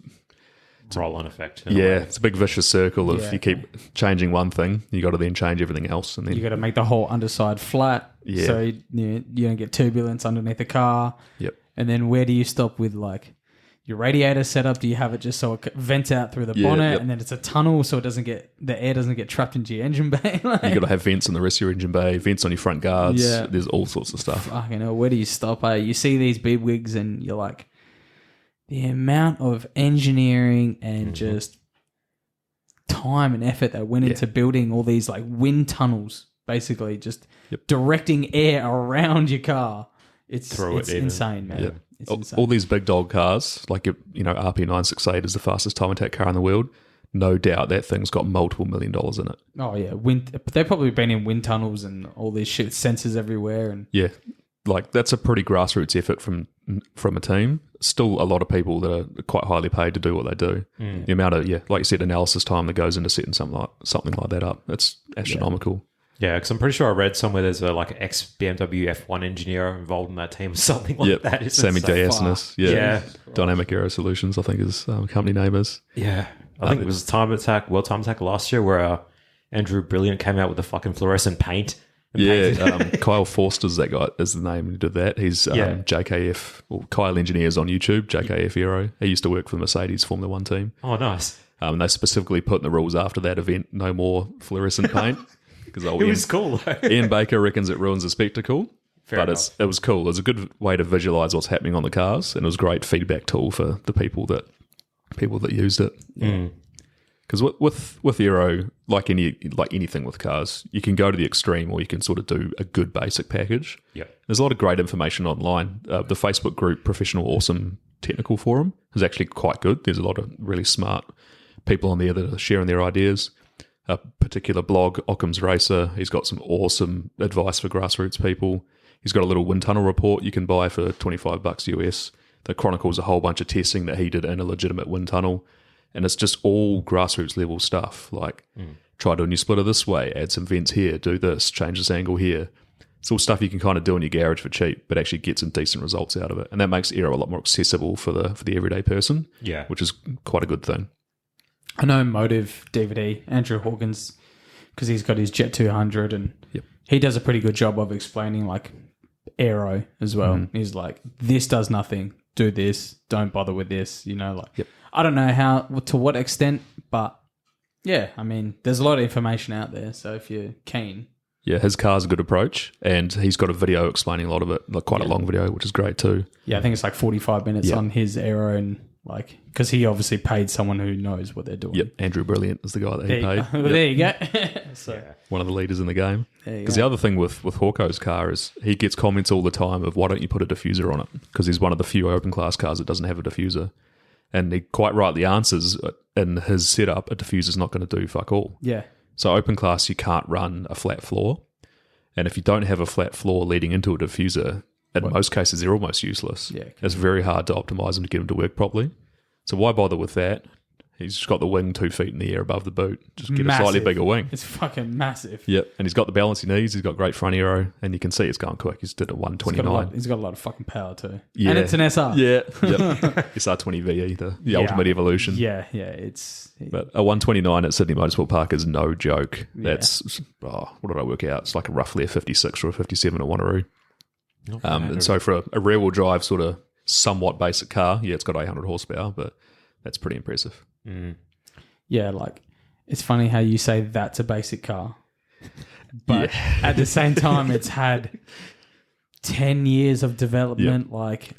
roll-on effect. It's a big vicious circle of you keep changing one thing, you got to then change everything else, and then you got to make the whole underside flat, so you don't get turbulence underneath the car. Yep. And then where do you stop with your radiator setup? Do you have it just so it vents out through the bonnet and then it's a tunnel so the air doesn't get trapped into your engine bay? You got to have vents in the rest of your engine bay, vents on your front guards. Yeah. There's all sorts of stuff. Fucking hell, where do you stop? You see these big wigs and you're like, the amount of engineering and just time and effort that went into building all these like wind tunnels, basically just directing air around your car. It's insane, man. Yep. It's insane. All these big dog cars, like RP968 is the fastest time attack car in the world. No doubt that thing's got multiple $1 million in it. Oh yeah, they've probably been in wind tunnels and all these shit sensors everywhere. And like that's a pretty grassroots effort from a team. Still a lot of people that are quite highly paid to do what they do. The amount of like you said, analysis time that goes into setting something like that up, it's astronomical. Yeah, because I'm pretty sure I read somewhere there's like an ex-BMW F1 engineer involved in that team or something like that. Sammy Diasnis. Dynamic Aero Solutions, I think his company name is. Yeah. I think it was World Time Attack last year where Andrew Brilliant came out with the fucking fluorescent paint. Kyle Forster's that guy is the name who did that. He's JKF, or Kyle Engineers on YouTube, JKF Aero. He used to work for the Mercedes Formula One team. Oh, nice. They specifically put in the rules after that event, no more fluorescent paint. It was cool though. Ian Baker reckons it ruins the spectacle. It was cool. It was a good way to visualize what's happening on the cars, and it was a great feedback tool for the people that used it. Because with aero, like anything with cars, you can go to the extreme, or you can sort of do a good basic package. There's a lot of great information online. The Facebook group Professional Awesome Technical Forum is actually quite good. There's a lot of really smart people on there that are sharing their ideas. A particular blog, Occam's Racer, he's got some awesome advice for grassroots people. He's got a little wind tunnel report you can buy for $25 US that chronicles a whole bunch of testing that he did in a legitimate wind tunnel. And it's just all grassroots level stuff, like try doing your splitter this way, add some vents here, do this, change this angle here. It's all stuff you can kind of do in your garage for cheap, but actually get some decent results out of it. And that makes aero a lot more accessible for the everyday person, which is quite a good thing. I know Motive DVD, Andrew Hawkins, because he's got his Jet 200 and he does a pretty good job of explaining like aero as well. He's like, this does nothing, do this, don't bother with this, I don't know to what extent, but I mean, there's a lot of information out there, so if you're keen. Yeah, his car's a good approach, and he's got a video explaining a lot of it, like quite a long video, which is great too. Yeah, I think it's like 45 minutes on his aero and because he obviously paid someone who knows what they're doing. Yep, Andrew Brilliant is the guy that he paid. There you go. One of the leaders in the game. Because the other thing with Hawko's car is he gets comments all the time of why don't you put a diffuser on it? Because he's one of the few open class cars that doesn't have a diffuser. And he quite rightly answers in his setup, a diffuser's not going to do fuck all. Yeah. So open class, you can't run a flat floor. And if you don't have a flat floor leading into a diffuser, in most cases, they're almost useless. Yeah, it's very hard to optimize them to get them to work properly. So why bother with that? He's just got the wing 2 feet in the air above the boot. Just get a slightly bigger wing. It's fucking massive. Yep. And he's got the balance he needs. He's got great front aero, and you can see it's going quick. He's did a 129. He's got a lot of fucking power too. Yeah. And it's an SR. Yeah. Yep. SR20 VE, the ultimate evolution. Yeah. But a 129 at Sydney Motorsport Park is no joke. That's, what did I work out? It's like roughly a 56 or a 57 at Wanneroo. And so for a rear-wheel drive sort of somewhat basic car, it's got 800 horsepower, but that's pretty impressive. Yeah, it's funny how you say that's a basic car, but at the same time, it's had 10 years of development. Like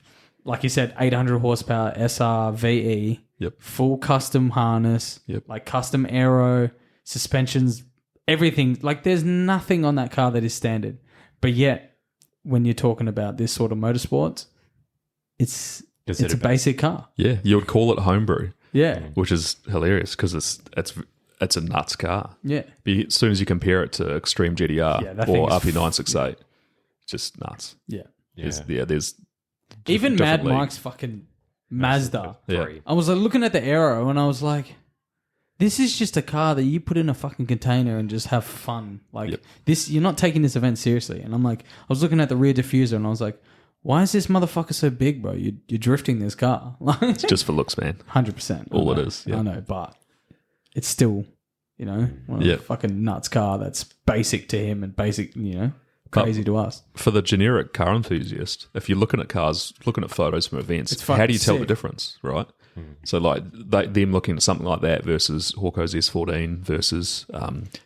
you said, 800 horsepower SR VE, full custom harness, custom aero, suspensions, everything. There's nothing on that car that is standard, but yet when you're talking about this sort of motorsports, it's a basic car. Yeah, you would call it homebrew. Yeah, which is hilarious because it's a nuts car. Yeah, but as soon as you compare it to Extreme GTR or RP968, just nuts. Yeah, there's even Mad Mike's fucking Mazda. Yeah. I was looking at the Aero and I was like, this is just a car that you put in a fucking container and just have fun. This, you're not taking this event seriously. And I'm like, I was looking at the rear diffuser and I was like, why is this motherfucker so big, bro? You're drifting this car. It's just for looks, man. 100%. All it is. Yeah. I know, but it's still, one of the fucking nuts car that's basic to him and basic, crazy to us. For the generic car enthusiast, if you're looking at cars, looking at photos from events, It's how do you tell fucking the sick. difference, right? So like them looking at something like that versus Hawko's S14 versus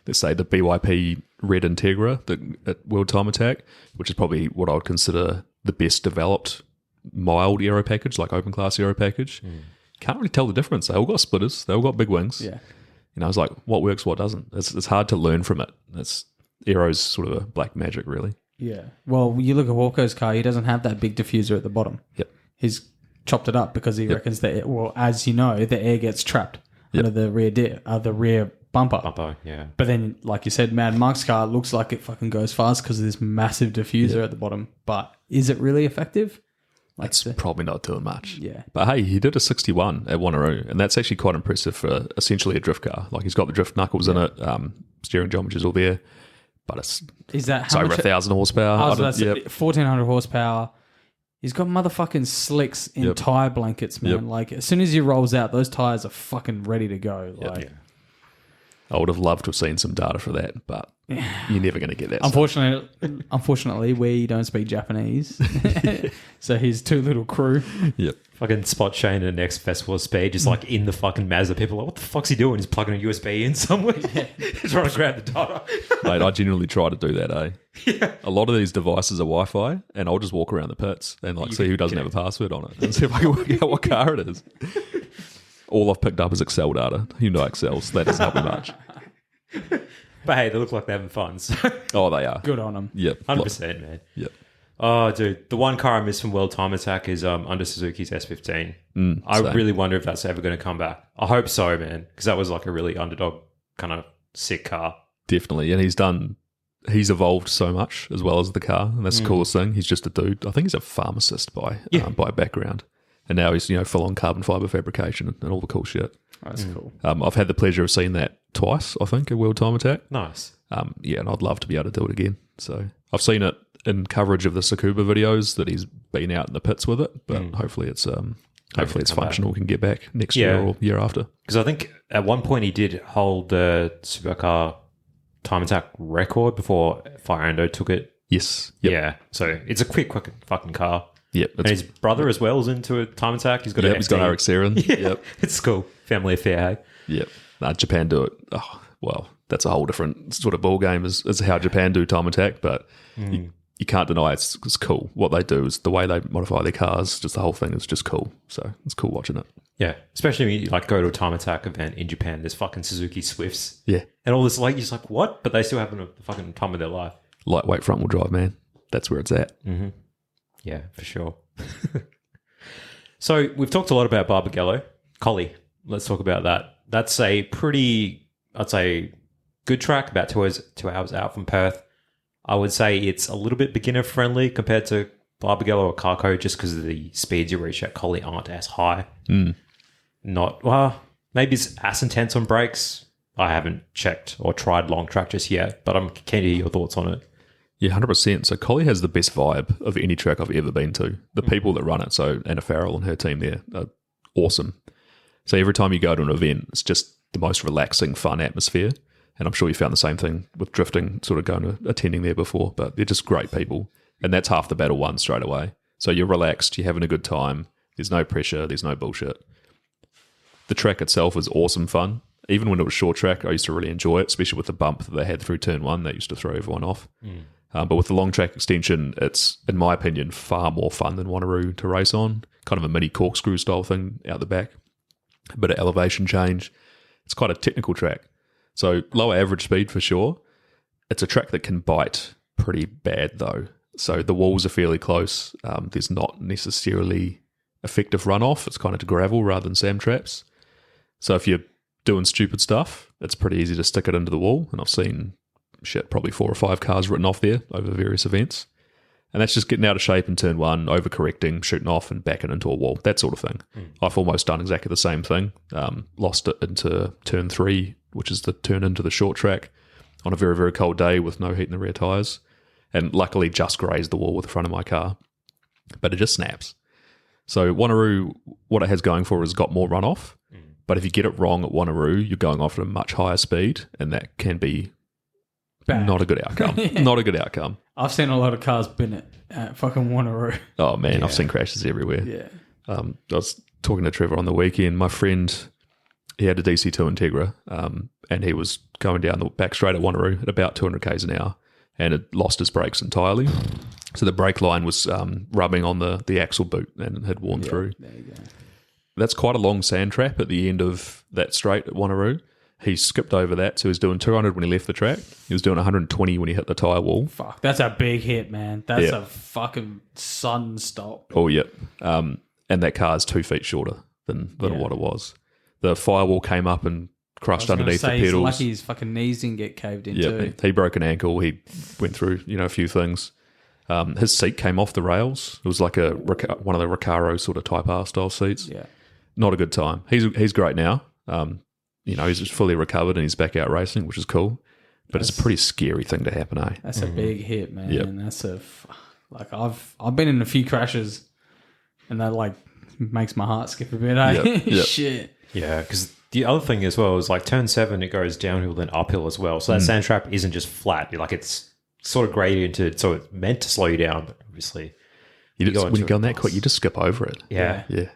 let's say the BYP Red Integra at World Time Attack, which is probably what I would consider the best developed mild aero package, like open class aero package. Can't really tell the difference. They all got splitters, they all got big wings. Yeah. I was like, what works, what doesn't? It's hard to learn from it. Aero's sort of a black magic, really. Yeah. Well, you look at Hawko's car, he doesn't have that big diffuser at the bottom. Yep. He's chopped it up because he reckons that, as you know, the air gets trapped under the rear bumper. Yeah. But then, like you said, Mad Mark's car looks like it fucking goes fast because of this massive diffuser at the bottom. But is it really effective? It's probably not doing much. Yeah. But hey, he did a 61 at Wanneroo, and that's actually quite impressive for essentially a drift car. Like he's got the drift knuckles in it, steering geometry's all there, but it's over 1,000 horsepower. I was about to say, 1,400 horsepower. He's got motherfucking slicks in tire blankets, man. Yep. Like as soon as he rolls out, those tires are fucking ready to go. Like, I would have loved to have seen some data for that, but you're never going to get that. Unfortunately, we don't speak Japanese, so his too little crew. Yep. Fucking spot Shane at the next festival of speed, just like in the fucking Mazda. People are like, what the fuck's he doing? He's plugging a USB in somewhere. Trying to grab the data. Mate, I genuinely try to do that, eh? Yeah. A lot of these devices are Wi-Fi, and I'll just walk around the pits and like see who doesn't have a password on it and see if I can work out what car it is. All I've picked up is Excel data. You know Excel, so that doesn't help me much. But hey, they look like they're having fun. So. Oh, they are. Good on them. Yep. 100%, man. Yep. Oh, dude. The one car I missed from World Time Attack is under Suzuki's S15. I really wonder if that's ever going to come back. I hope so, man, because that was like a really underdog kind of sick car. Definitely. And he's evolved so much as well as the car, and that's the coolest thing. He's just a dude. I think he's a pharmacist by background. And now he's, full on carbon fiber fabrication and all the cool shit. That's cool. I've had the pleasure of seeing that twice, I think, at World Time Attack. Nice. And I'd love to be able to do it again. So I've seen it in coverage of the Tsukuba videos that he's been out in the pits with it, but hopefully it's functional. We can get back next year or year after. Because I think at one point he did hold the supercar time attack record before Fire Endo took it. Yes. Yep. Yeah. So it's a quick fucking car. Yep. And his brother as well is into a time attack. He's got he's got RX-7. Yeah. Yep. It's cool. Family affair, hey? Yep. Japan do it. Oh, well, that's a whole different sort of ball game is how Japan do time attack, but you can't deny it's cool. What they do is the way they modify their cars, just the whole thing is just cool. So it's cool watching it. Yeah. Especially when you go to a time attack event in Japan, there's fucking Suzuki Swifts. Yeah. And all this, you're just like, what? But they still having a fucking time of their life. Lightweight front wheel drive, man. That's where it's at. Mm-hmm. Yeah, for sure. So we've talked a lot about Barbagallo. Collie, let's talk about that. That's a pretty, I'd say, good track, about 2 hours out from Perth. I would say it's a little bit beginner friendly compared to Barbagallo or Carco, just because of the speeds you reach at Collie aren't as high. Maybe it's as intense on brakes. I haven't checked or tried long track just yet, but I'm keen to hear your thoughts on it. Yeah, 100%. So Collie has the best vibe of any track I've ever been to. The people that run it, so Anna Farrell and her team there, are awesome. So every time you go to an event, it's just the most relaxing, fun atmosphere. And I'm sure you found the same thing with drifting, sort of attending there before, but they're just great people. And that's half the battle won straight away. So you're relaxed, you're having a good time. There's no pressure, there's no bullshit. The track itself is awesome fun. Even when it was short track, I used to really enjoy it, especially with the bump that they had through turn 1. That used to throw everyone off. But with the long track extension, it's, in my opinion, far more fun than Wanneroo to race on. Kind of a mini corkscrew style thing out the back. A bit of elevation change. It's quite a technical track. So lower average speed for sure. It's a track that can bite pretty bad though. So the walls are fairly close. There's not necessarily effective runoff. It's kind of to gravel rather than sand traps. So if you're doing stupid stuff, it's pretty easy to stick it into the wall. And I've seen probably 4 or 5 cars written off there over various events. And that's just getting out of shape in turn 1, overcorrecting, shooting off and backing into a wall, that sort of thing. I've almost done exactly the same thing. Lost it into turn 3, which is the turn into the short track on a very, very cold day with no heat in the rear tyres. And luckily just grazed the wall with the front of my car. But it just snaps. So Wanneroo, what it has going for is got more runoff. But if you get it wrong at Wanneroo, you're going off at a much higher speed, and that can be bad. Not a good outcome. Not a good outcome. I've seen a lot of cars bin it at fucking Wanneroo. Oh man, I've seen crashes everywhere. Yeah. I was talking to Trevor on the weekend. My friend, he had a DC2 Integra, and he was going down the back straight at Wanneroo at about 200 k's an hour, and had lost his brakes entirely. So the brake line was rubbing on the axle boot and had worn through. There you go. That's quite a long sand trap at the end of that straight at Wanneroo. He skipped over that, so he was doing 200 when he left the track. He was doing 120 when he hit the tyre wall. Fuck, that's a big hit, man. That's a fucking sudden stop. Oh, yeah. And that car is 2 feet shorter than what it was. The firewall came up and crushed underneath the pedals. He's lucky his fucking knees didn't get caved in too. He broke an ankle. He went through, a few things. His seat came off the rails. It was like one of the Recaro sort of Type R style seats. Yeah. Not a good time. He's great now. He's just fully recovered and he's back out racing, which is cool. But it's a pretty scary thing to happen, eh? That's a big hit, man. Yep. That's I've been in a few crashes, and that like makes my heart skip a bit. Eh? Yep. Shit. Yeah, because the other thing as well is like turn 7, it goes downhill then uphill as well. So that sand trap isn't just flat. Like it's sort of gradient, so it's meant to slow you down, but obviously when you go on that quick, you just skip over it. Yeah. Yeah.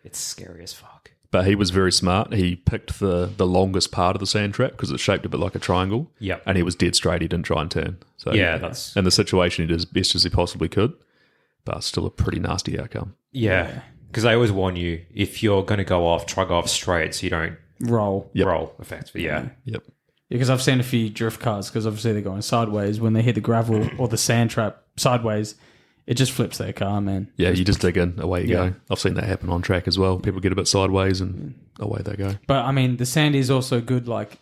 It's scary as fuck. But he was very smart. He picked the longest part of the sand trap because it's shaped a bit like a triangle. Yep. And he was dead straight. He didn't try and turn. So that's... And the situation, he did as best as he possibly could. But still a pretty nasty outcome. Yeah. Because they always warn you, if you're going to go off, try go off straight so you don't Roll. roll effectively. Yeah. Yep. Because I've seen a few drift cars, because obviously they're going sideways. When they hit the gravel or the sand trap sideways, it just flips their car, man. Yeah, you just dig in, away you go. I've seen that happen on track as well. People get a bit sideways and away they go. But, I mean, the sand is also good, like,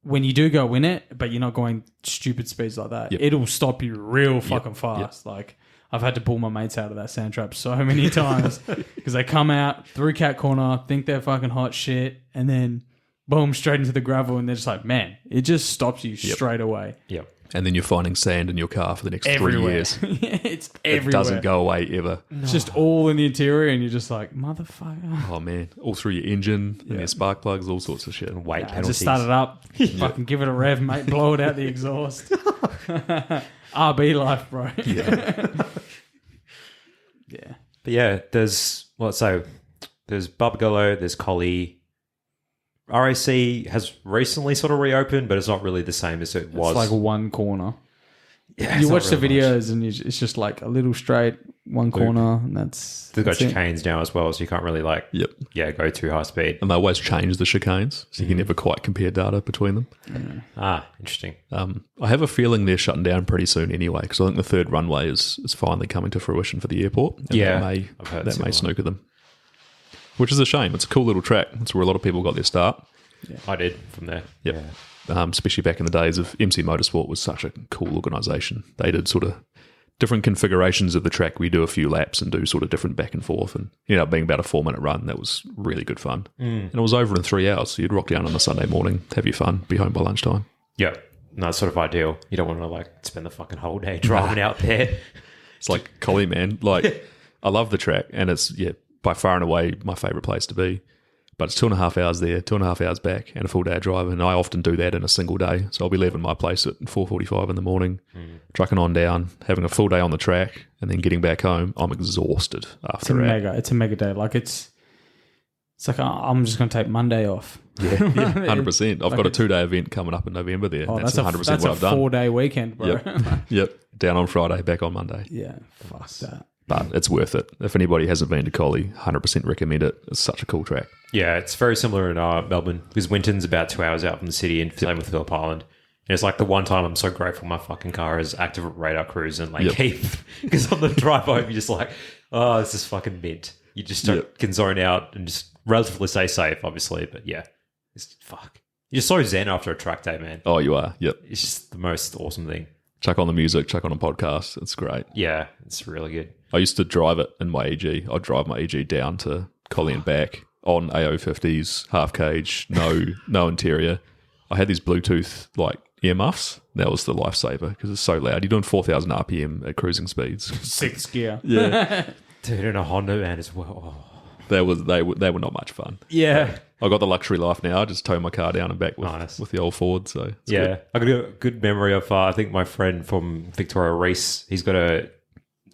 when you do go in it, but you're not going stupid speeds like that, it'll stop you real fucking fast. Like, I've had to pull my mates out of that sand trap so many times because they come out through cat corner, think they're fucking hot shit, and then boom, straight into the gravel, and they're just like, man, it just stops you straight away. Yep. And then you're finding sand in your car for the next 3 years. It's everywhere. It doesn't go away ever. It's just all in the interior, and you're just like, motherfucker. Oh, man. All through your engine and your spark plugs, all sorts of shit. And weight penalties. Just start it up, fucking give it a rev, mate, blow it out the exhaust. RB life, bro. Yeah. Yeah. But yeah, there's Barbagallo, there's Collie. RAC has recently sort of reopened, but it's not really the same as it was. It's like one corner. Yeah, you watch the really videos and it's just like a little straight, one corner, and that's... They've got that's it. chicanes now as well, so you can't really go too high speed. And they always change the chicanes, so you can never quite compare data between them. Interesting. I have a feeling they're shutting down pretty soon anyway, because I think the third runway is finally coming to fruition for the airport. And that may snooker them. Which is a shame. It's a cool little track. It's where a lot of people got their start. Yeah. I did from there. Yep. Yeah. Especially back in the days of MC Motorsport was such a cool organisation. They did sort of different configurations of the track. We do a few laps and do sort of different back and forth, and ended up being about a 4-minute run. That was really good fun. And it was over in 3 hours, so you'd rock down on a Sunday morning, have your fun, be home by lunchtime. Yeah. No, it's sort of ideal. You don't want to like spend the fucking whole day driving out there. It's like Collie, man. Like, I love the track, and it's, by far and away my favourite place to be. But it's 2.5 hours there, 2.5 hours back, and a full day of driving. And I often do that in a single day. So I'll be leaving my place at 4:45 in the morning, trucking on down, having a full day on the track, and then getting back home. I'm exhausted after that. It's a mega day. Like it's like I'm just going to take Monday off. Yeah, 100%. I've got a 2-day event coming up in November there. Oh, that's 100% that's what I've done. 4-day weekend, bro. Yep. Down on Friday, back on Monday. Yeah, fuck that. But it's worth it. If anybody hasn't been to Collie, 100% recommend it. It's such a cool track. Yeah, it's very similar in Melbourne, because Winton's about 2 hours out from the city, and same with Phillip Island. And it's like the one time I'm so grateful my fucking car is active radar cruise and like heap, because on the drive home you're just like, oh, this is fucking mint. You just can zone out and just relatively stay safe, obviously. But yeah, it's fuck. You're so zen after a track day, man. Oh, you are. Yep. It's just the most awesome thing. Chuck on the music, chuck on a podcast. It's great. Yeah, it's really good. I used to drive it in my EG. I'd drive my EG down to Collie and back on AO50s, half cage, no interior. I had these Bluetooth like earmuffs. That was the lifesaver because it's so loud. You're doing 4,000 RPM at cruising speeds. 6th gear. Yeah. Dude, and a Honda, man, as well. Oh. they were not much fun. Yeah. I got the luxury life now. I just tow my car down and back with, Nice. with the old Ford. So it's Yeah. good. I got a good memory of, I think my friend from Victoria, Reese, he's got a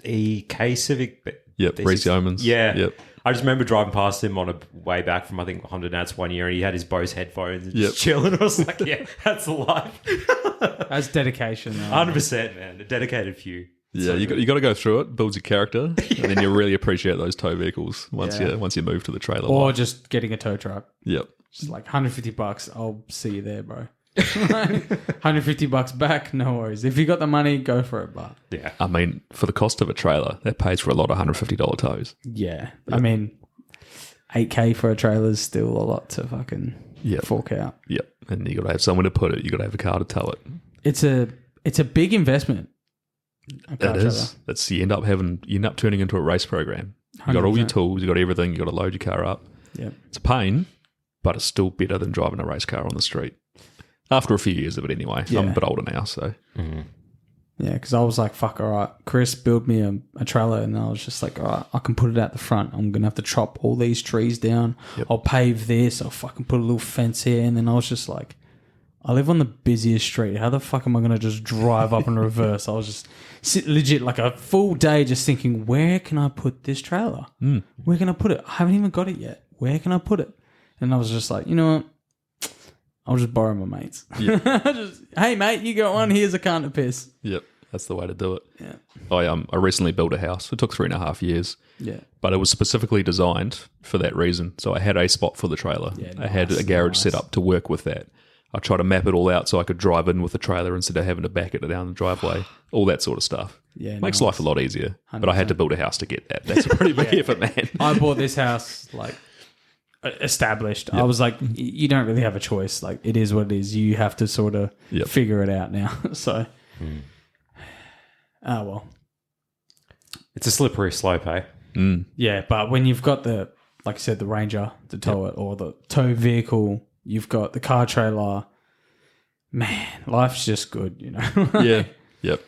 EK Civic. Yep, D6. Reese Yeomans. Yeah. Yep. I just remember driving past him on a way back from, I think, Honda Nats one year, and he had his Bose headphones and just chilling. I was like, yeah, that's the life. That's dedication. Though. 100%, man. A dedicated few. Yeah, you got to go through it, builds your character, and then you really appreciate those tow vehicles once you move to the trailer. Or life. just getting a tow truck. Yep. Just like $150. I'll see you there, bro. $150 back, no worries. If you got the money, go for it. But Yeah. I mean, for the cost of a trailer, that pays for a lot of $150 tows. yeah, I mean, $8K for a trailer is still a lot to fucking fork out. Yep. And you got to have somewhere to put it. You got to have a car to tow it. It's a big investment. That is. That's you end up turning into a race program. You got all your 100%. tools. You got everything. You got to load your car up. Yeah. It's a pain, but it's still better than driving a race car on the street. After a few years of it, anyway. Yeah. I'm a bit older now, so Yeah, because I was like, fuck, all right, Chris, build me a trailer. And I was just like, all right, I can put it out the front. I'm going to have to chop all these trees down. Yep. I'll pave this. I'll fucking put a little fence here. And then I was just like, I live on the busiest street. How the fuck am I going to just drive up in reverse? I was just legit like a full day just thinking, where can I put this trailer? Where can I put it? I haven't even got it yet. Where can I put it? And I was just like, you know what? I'll just borrow my mates. Yeah. Hey, mate, you got one? Here's a can of piss. yep, that's the way to do it. Yeah. I recently built a house. It took 3.5 years, Yeah. but it was specifically designed for that reason. So I had a spot for the trailer. Yeah, I had a nice, garage nice. set up to work with that. I tried to map it all out so I could drive in with the trailer instead of having to back it down the driveway. All that sort of stuff. Yeah, Makes nice. life a lot easier. But I had to build a house to get that. That's a pretty big effort, man. I bought this house like established. I was like, you don't really have a choice. Like, it is what it is. You have to sort of Yep. figure it out now. So, well, It's a slippery slope, eh? yeah. But when you've got the, like I said, the Ranger to tow it, or the tow vehicle, you've got the car trailer. Man, life's just good, you know. Yeah. Yep.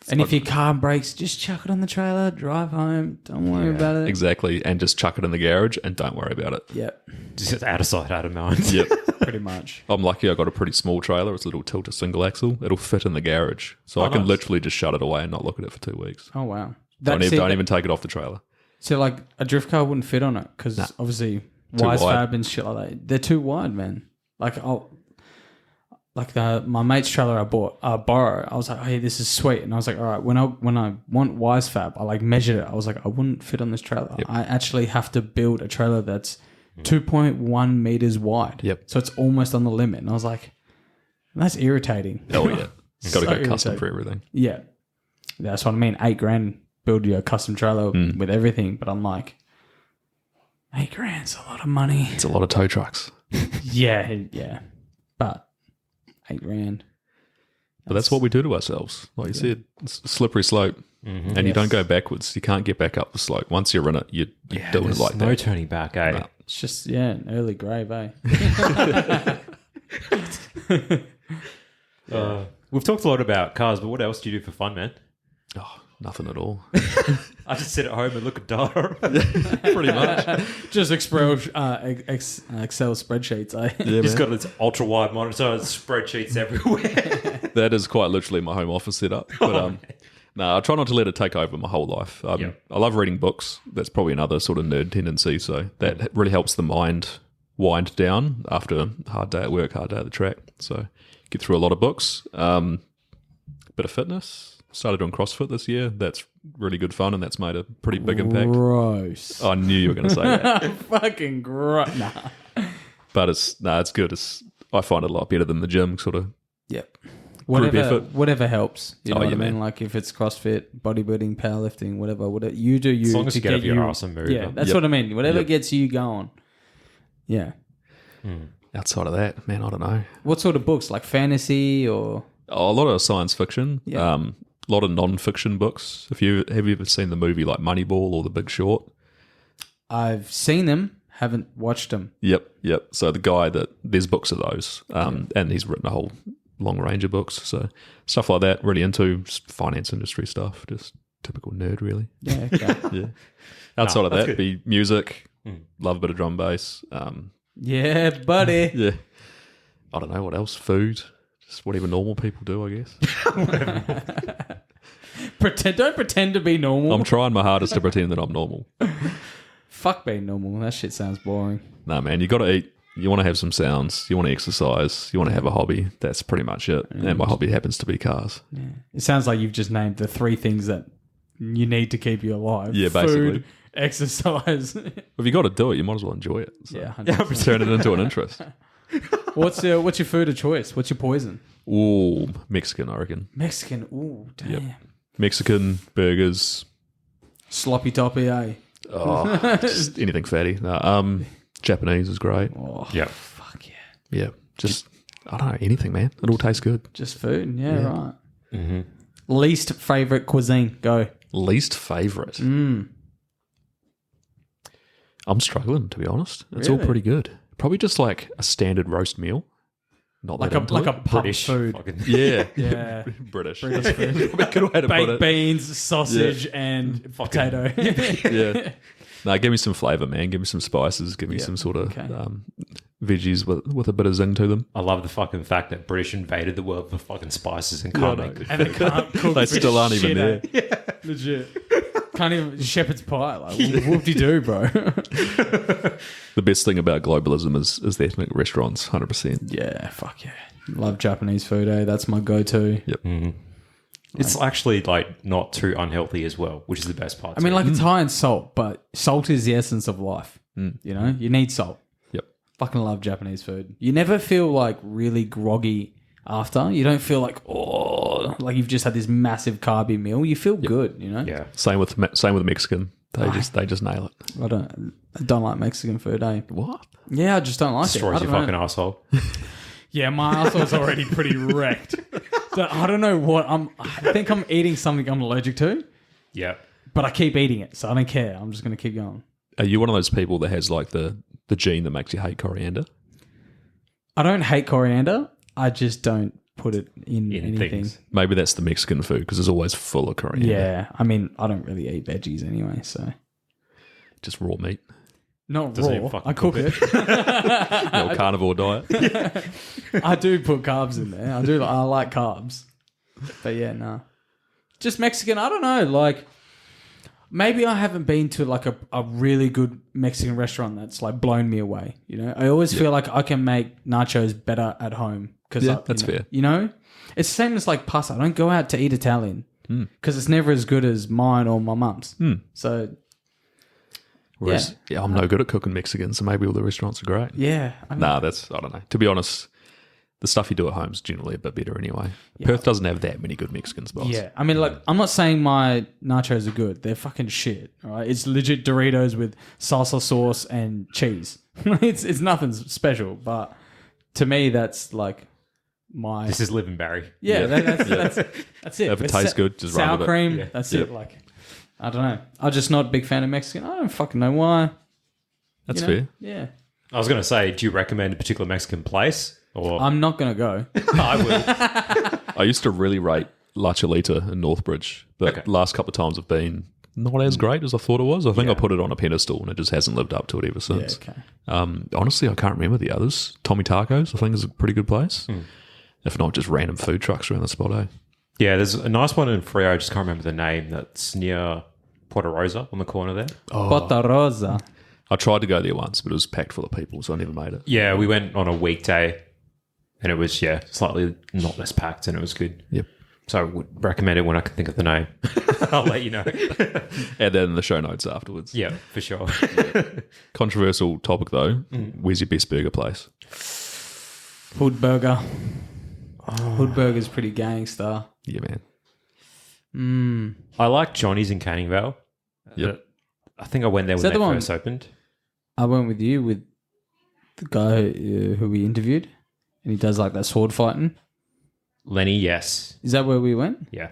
And if your car breaks, just chuck it on the trailer, drive home. Don't worry about it. Exactly. And just chuck it in the garage and don't worry about it. Yep, Just out of sight, out of mind. Yep. pretty much. I'm lucky I got a pretty small trailer. It's a little tilter single axle. It'll fit in the garage. So I can nice. literally just shut it away and not look at it for 2 weeks. Oh wow. Don't even take it off the trailer. So like a drift car wouldn't fit on it because obviously Too wise wide. fab and shit like that. They're too wide, man. Like my mate's trailer I borrow. I was like, oh, hey, this is sweet, and I was like, all right. When I want wise fab, I like measured it. I was like, I wouldn't fit on this trailer. Yep. I actually have to build a trailer that's 2.1 meters wide. Yep. So it's almost on the limit, and I was like, that's irritating. Oh, yeah. Got to So go custom irritating. for everything. Yeah, that's what I mean. $8,000 build you a custom trailer with everything, but I'm like, $8,000's a lot of money. It's a lot of tow trucks. Yeah, but $8,000. But that's what we do to ourselves. Like you said, it's a slippery slope. And you don't go backwards. You can't get back up the slope. Once you're in it, you're doing it There's like no that. turning back, eh? No. It's just an early grave, eh? We've talked a lot about cars, but what else do you do for fun, man? Oh, nothing at all. I just sit at home and look at data. Pretty much. Just Excel spreadsheets, eh? Yeah, Just man. got its ultra wide monitor, spreadsheets everywhere. That is quite literally my home office setup. But no, I try not to let it take over my whole life. I love reading books. That's probably another sort of nerd tendency. So that really helps the mind wind down after a hard day at work, hard day at the track. So get through a lot of books. Bit of fitness. Started doing CrossFit this year. That's really good fun, and that's made a pretty big impact. Gross. I knew you were going to say that. Fucking gross. Nah. But it's good. I find it a lot better than the gym, sort of. Yep. Group effort. Whatever helps. You know what I mean? man. Like if it's CrossFit, bodybuilding, powerlifting, whatever you do, you As long as you to get up your you- arse and move. Yeah, that's what I mean. Whatever gets you going. Yeah. Outside of that, man, I don't know. What sort of books? Like fantasy or? Oh, a lot of science fiction. Yeah. A lot of non-fiction books. Have you ever seen the movie like Moneyball or The Big Short? I've seen them, haven't watched them. Yep. So there's books of those, and he's written a whole long range of books. So stuff like that, really into just finance industry stuff. Just typical nerd, really. Yeah. Okay. Yeah. Outside of that's that, good. be music, Love a bit of drum bass. Yeah, buddy. Yeah. I don't know what else. Food. Just whatever normal people do, I guess. Don't pretend to be normal. I'm trying my hardest to pretend that I'm normal. Fuck being normal. That shit sounds boring. Nah, man, you got to eat. You want to have some sounds. You want to exercise. You want to have a hobby. That's pretty much it. And my hobby happens to be cars. Yeah. It sounds like you've just named the 3 things that you need to keep you alive. Yeah, basically. Food, exercise. If you got to do it, you might as well enjoy it. So Yeah, 100%. turn it into an interest. What's your food of choice? What's your poison? Ooh, Mexican, I reckon. Mexican. Ooh, damn. Yep. Mexican burgers. Sloppy toppy, eh? Oh, just anything fatty. No, Japanese is great. Oh, Yeah. fuck yeah. Yeah, just I don't know, anything, man. It all tastes good. Just food. Yeah. Right. Mm-hmm. Least favorite cuisine. Go. Least favorite. I'm struggling, to be honest. It's all Really? pretty good. Probably just like a standard roast meal. Not Like that a into like it. a pub British food. fucking- Yeah. Yeah. British. British food. Probably a good way to put Baked it. beans, sausage, and potato. Yeah. No, give me some flavour, man. Give me some spices. Give me some sort of okay. veggies with a bit of zing to them. I love the fucking fact that British invaded the world for fucking spices and can't Yeah, I make know. good And they food. can't cook. They for still aren't even shit, there. eh? Legit. Can't even shepherd's pie. Like, whoop-de-doo, bro. The best thing about globalism is the ethnic restaurants, 100%. Yeah, fuck yeah. Love Japanese food, eh? That's my go-to. Yep. It's actually like not too unhealthy as well, which is the best part. I mean, too. like, it's high in salt, but salt is the essence of life. You know? You need salt. Yep. Fucking love Japanese food. You never feel, like, really groggy after. You don't feel like, oh, like you've just had this massive carby meal. You feel good, you know? yeah. Same with Mexican. They just nail it. I don't like Mexican food, eh? What? Yeah, I just don't like Destroys it. your fucking asshole. Yeah, my asshole's already pretty wrecked. So I don't know what I think I'm eating something I'm allergic to, Yeah. but I keep eating it, so I don't care. I'm just going to keep going. Are you one of those people that has like the gene that makes you hate coriander? I don't hate coriander. I just don't put it in anything. things. Maybe that's the Mexican food because it's always full of coriander. Yeah, I mean, I don't really eat veggies anyway, so Just raw meat. not Doesn't even raw. fucking I cook it. Little carnivore diet. I do put carbs in there. I like carbs, but yeah, no. Just Mexican. I don't know. Like, maybe I haven't been to like a really good Mexican restaurant that's like blown me away. You know, I always feel like I can make nachos better at home because That's fair. You know, it's the same as like pasta. I don't go out to eat Italian because it's never as good as mine or my mum's. So Whereas, yeah, I'm no good at cooking Mexican, so maybe all the restaurants are great. yeah, I mean, Nah, I don't know. To be honest, the stuff you do at home is generally a bit better anyway. Perth doesn't have that many good Mexican spots. yeah. I mean, like, I'm not saying my nachos are good. They're fucking shit. All right, it's legit Doritos with salsa sauce and cheese. it's nothing special, but to me, that's like my This is living Barry. yeah. That's it. If it It's tastes good, just run sour with it. cream. Yeah. That's Yeah. it. Like, I don't know. I'm just not a big fan of Mexican. I don't fucking know why. That's You know? fair. Yeah, I was going to say, do you recommend a particular Mexican place? Or I'm not gonna go. I will. I used to really rate La Cholita in Northbridge, but Okay. last couple of times I've been not as great as I thought it was. I think I put it on a pedestal and it just hasn't lived up to it ever Yeah, since. okay. Honestly, I can't remember the others. Tommy Tacos, I think, is a pretty good place. If not, just random food trucks around the spot, eh? Yeah, there's a nice one in Frio. I just can't remember the name. That's near Porta Rosa on the corner there. Porta Rosa. I tried to go there once, but it was packed full of people, so I never made it. Yeah, we went on a weekday and it was, slightly not less packed and it was good. Yep. So I would recommend it when I can think of the name. I'll let you know. Add that in the show notes afterwards. Yeah, for sure. Controversial topic, though. Where's your best burger place? Hood Burger. Hood Burger's pretty gangster. Yeah, man. I like Johnny's in Canning Vale. Yep. I think I went there when that they the one? first opened. I went with you with the guy who we interviewed, and he does like that sword fighting. Lenny, yes. Is that where we went? Yeah.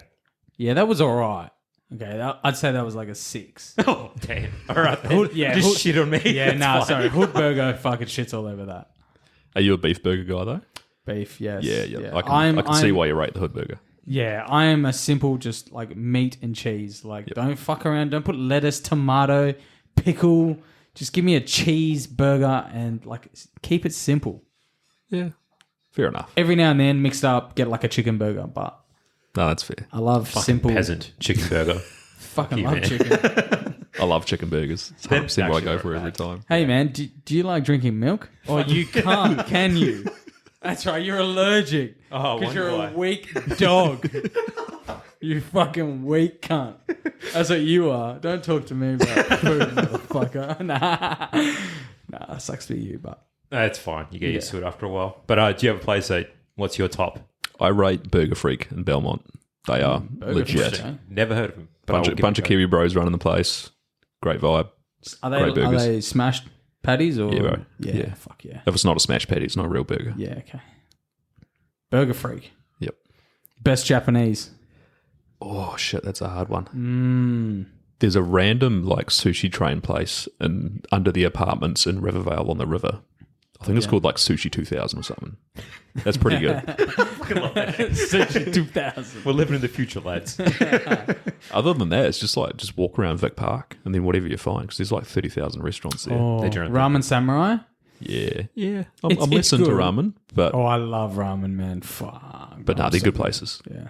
Yeah, that was all right. Okay, I'd say that was like a 6. Oh, damn. All right. Then. Hood- yeah, Just Hood- shit on me. Yeah, That's nah, fine. sorry. Hood Burger fucking shits all over that. Are you a beef burger guy, though? Beef, yes. Yeah. I can see why you rate the hood burger. Yeah, I am a simple just like meat and cheese. Like, don't fuck around. Don't put lettuce, tomato, pickle. Just give me a cheeseburger and like keep it simple. Yeah, fair enough. Every now and then, mix it up, get like a chicken burger. But No, that's fair. I love simple. Peasant chicken burger. Fucking love man. chicken. I love chicken burgers. It's 100% what I go for every time. Hey man, do you like drinking milk? Oh, you can't, can you? That's right, you're allergic. Oh, Because wonder you're why. a weak dog. You fucking weak cunt. That's what you are. Don't talk to me about food, motherfucker. Nah, it sucks to be you, but It's fine. You get used to it after a while. But do you have a place that, what's your top? I rate Burger Freak in Belmont. They are legit. Freak, eh? Never heard of them. But I will give Bunch it of a go. Kiwi bros running the place. Great vibe. Great Are burgers. they smashed patties or? Yeah, bro. Yeah, Yeah. fuck yeah. If it's not a smash patty, it's not a real burger. Yeah, okay. Burger Freak. Yep. Best Japanese. Oh, shit, that's a hard one. There's a random like sushi train place under the apartments in Rivervale on the river. I think it's called like Sushi 2000 or something. That's pretty good. Sushi 2000. We're living in the future, lads. Other than that, it's just walk around Vic Park and then whatever you find because there's like 30,000 restaurants there. Oh, They're doing Ramen Samurai. Yeah. It's I'm less into good. ramen, but Oh, I love ramen, man. Fuck. but no, they're good places. Yeah.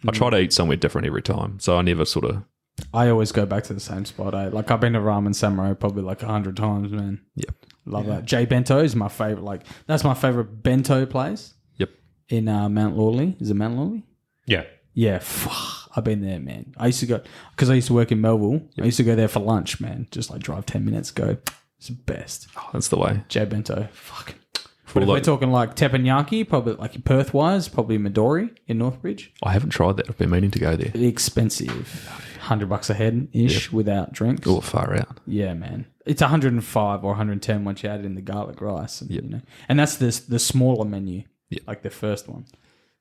I try to eat somewhere different every time, so I never sort of. I always go back to the same spot. Like I've been to Ramen Samurai probably like 100 times, man. Yep. Love that. J Bento is my favorite. Like that's my favorite bento place Yep. in Mount Lawley. Is it Mount Lawley? Yeah. Yeah. I've been there, man. I used to go because I used to work in Melville. I used to go there for lunch, man. Just like drive 10 minutes, go. It's the best. Oh, that's the way. J Bento. Fuck. For But if like- we're talking like teppanyaki, probably like Perth wise, probably Midori in Northbridge. I haven't tried that. I've been meaning to go there. Expensive. $100 a head ish without drinks. Oh, far out. Yeah, man. It's 105 or 110 once you add in the garlic rice. And, you know, and that's the smaller menu, like the first one.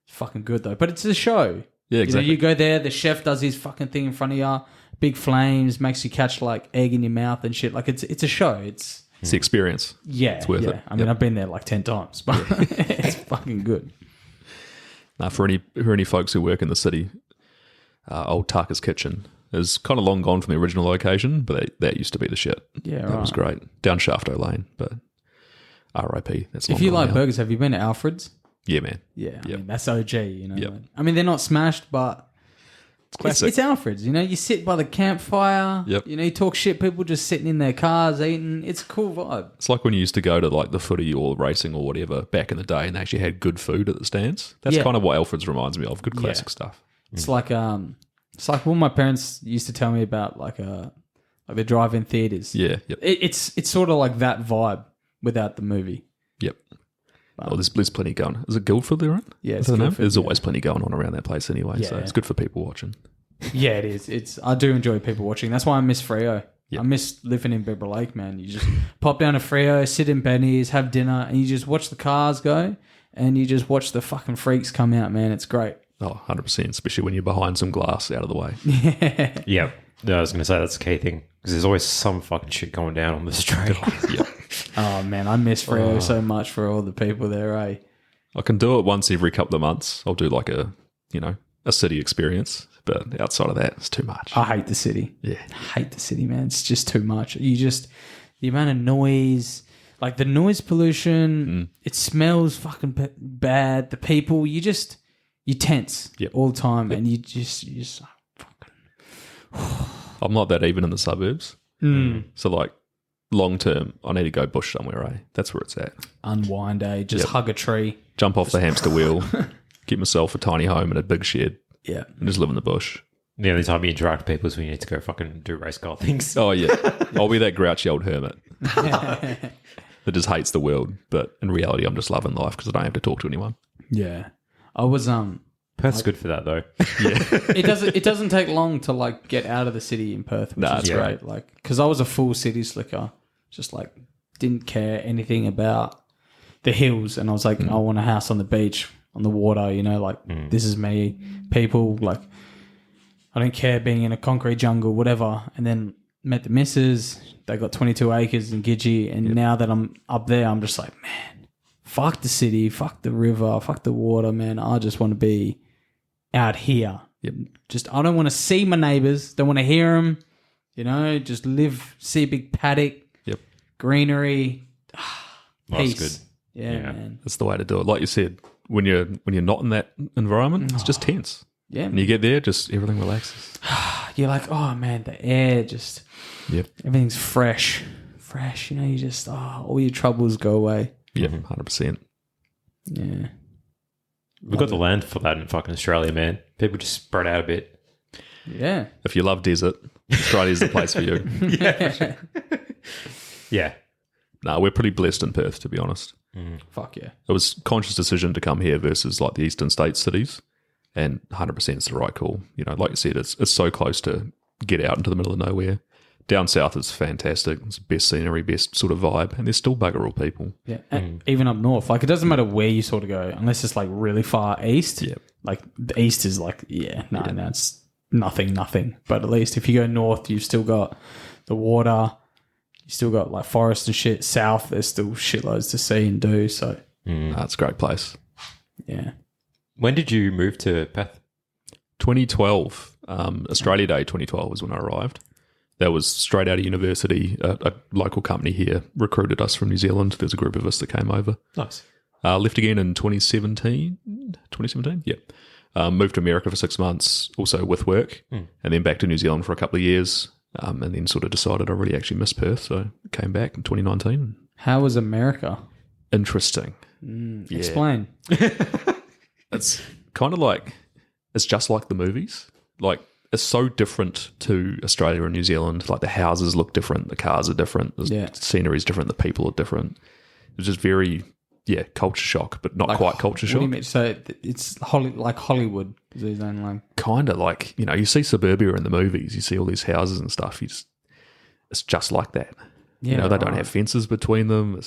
It's fucking good though. But it's a show. Yeah, exactly. You go there, the chef does his fucking thing in front of you, big flames, makes you catch like egg in your mouth and shit. Like it's a show. It's the experience. it's worth it. I mean, I've been there like 10 times, but it's fucking good. Now, for any folks who work in the city, old Targa's Kitchen is kind of long gone from the original location, but that used to be the shit. Yeah, that was great. Down Shafto Lane, but R.I.P. That's long If you gone like now. burgers, have you been to Alfred's? Yeah, man. Yeah, I Yep. mean, that's OG, you know. Yep. I mean, they're not smashed, but Classic. It's Alfred's, you know. You sit by the campfire, Yep. you know, you talk shit, people just sitting in their cars eating. It's a cool vibe. It's like when you used to go to like the footy or racing or whatever back in the day, and they actually had good food at the stands. That's Yeah. kind of what Alfred's reminds me of. Good classic stuff. It's like what my parents used to tell me about, like the drive-in theaters. Yeah. Yep. It's sort of like that vibe without the movie. Yep. There's plenty going. Is it Guildford they're in? Yeah, I it's don't know. Guildford, There's yeah. always plenty going on around that place anyway, so Yeah. it's good for people watching. Yeah, it is. I do enjoy people watching. That's why I miss Freo. Yep. I miss living in Bibra Lake, man. You just pop down to Freo, sit in Benny's, have dinner, and you just watch the cars go, and you just watch the fucking freaks come out, man. It's great. Oh, 100%, especially when you're behind some glass out of the way. Yeah. No, I was going to say that's the key thing because there's always some fucking shit going down on the street. Yep. Oh, man, I miss Freo so much for all the people there, eh? I can do it once every couple of months. I'll do like a city experience, but outside of that, it's too much. I hate the city. Yeah. I hate the city, man. It's just too much. The amount of noise, like the noise pollution, it smells fucking bad. The people, you tense all the time, and you just fucking. I'm not that even in the suburbs. So like long term, I need to go bush somewhere, eh? That's where it's at. Unwind, eh? Just hug a tree. Jump off the hamster wheel, get myself a tiny home and a big shed, Yeah. and just live in the bush. The only time you interact with people is when you need to go fucking do race car things. Oh, yeah. I'll be that grouchy old hermit that just hates the world. But in reality, I'm just loving life because I don't have to talk to anyone. Yeah. I was Perth's good for that though. it doesn't take long to like get out of the city in Perth, which Nah, is it's great. Like, because I was a full city slicker, just like didn't care anything about the hills, and I was like, I want a house on the beach, on the water. You know, like this is me. People like, I don't care being in a concrete jungle, whatever. And then met the missus. They got 22 acres in Gidgee, and now that I'm up there, I'm just like, man, fuck the city, fuck the river, fuck the water, man. I just want to be out here. Just I don't want to see my neighbors, don't want to hear them, You know, just live, see a big paddock, Yep. greenery, That's peace. good. Yeah, Yeah. man. That's the way to do it. Like you said, when you're not in that environment, it's just tense. Yeah, And you get there, just everything relaxes. you're like, oh man, the air just, Yep. everything's fresh. You know, you just, all your troubles go away. Yep. 100%. Yeah. We've got the land for that in fucking Australia, man. People just spread out a bit. Yeah. If you love desert, Australia's the place for you. Yeah. No, we're pretty blessed in Perth, to be honest. Fuck yeah. It was a conscious decision to come here versus like the eastern states cities, and 100% is the right call. You know, like you said, it's so close to get out into the middle of nowhere. Down south is fantastic. It's best scenery, best sort of vibe, and there's still bugger all people. Yeah. And even up north, like it doesn't matter where you sort of go, unless it's like really far east. Yep. Like the east is like, no, it's nothing. But at least if you go north, you've still got the water, you still got like forest and shit. South, there's still shitloads to see and do. So It's a great place. yeah. When did you move to Perth? 2012, Australia Day 2012 was when I arrived. That was straight out of university. A local company here recruited us from New Zealand. There's a group of us that came over. Nice. Left again in 2017. 2017? Yep. Moved to America for 6 months, also with work, and then back to New Zealand for a couple of years, and then sort of decided I really actually miss Perth, so came back in 2019. How was America? Interesting. Yeah. Explain. It's kind of like, it's just like the movies. Like, it's so different to Australia and New Zealand. Like, the houses look different, the cars are different, the scenery is different, the people are different. It was just very, culture shock, but not quite culture What do shock. you mean? So it's like Hollywood. Is his own like Kind of like, you know, you see suburbia in the movies, you see all these houses and stuff. It's just like that. You know, they don't have fences between them.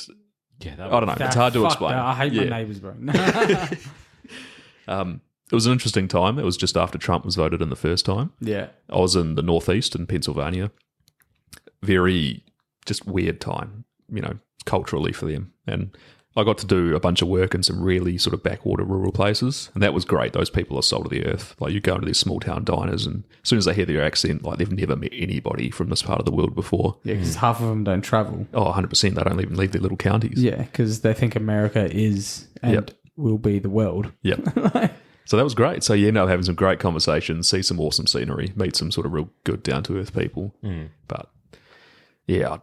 I don't know. It's hard to explain. I hate my neighbours, bro. It was an interesting time. It was just after Trump was voted in the first time. Yeah. I was in the Northeast in Pennsylvania. Very just weird time, you know, culturally for them. And I got to do a bunch of work in some really sort of backwater rural places. And that was great. Those people are salt of the earth. Like, you go into these small town diners and as soon as they hear their accent, like, they've never met anybody from this part of the world before. Yeah, because half of them don't travel. Oh, 100%. They don't even leave their little counties. Yeah, because they think America is and will be the world. Yep. So that was great. So you end up having some great conversations, see some awesome scenery, meet some sort of real good down-to-earth people. But, I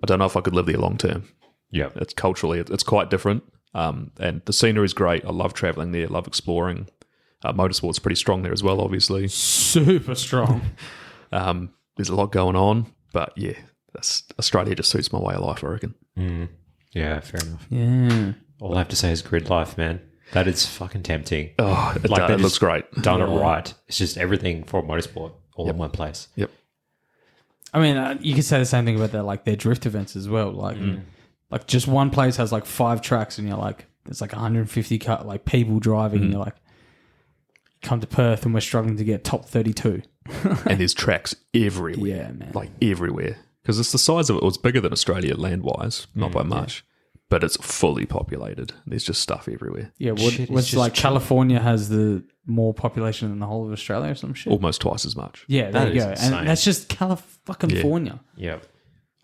don't know if I could live there long term. Yeah. It's culturally, it's quite different. And the scenery is great. I love traveling there, love exploring. Motorsport's pretty strong there as well, obviously. Super strong. There's a lot going on. But, Australia just suits my way of life, I reckon. Yeah, fair enough. Yeah. All I have to say is grid life, man. That is fucking tempting. Oh, it they've looks just great. Done it right. It's just everything for motorsport all in one place. Yep. I mean, you could say the same thing about their drift events as well. Like just one place has like 5 tracks, and you're like, there's like 150 people driving, and you're like, come to Perth, and we're struggling to get top 32. And there's tracks everywhere. Yeah, man. Like everywhere. Because it's the size of it. It's bigger than Australia land-wise, not by much. But it's fully populated. There's just stuff everywhere. Yeah, Shit, it's what's just like California has the more population than the whole of Australia or some shit. Almost twice as much. Yeah, there That you is go. insane. And that's just California. Yeah.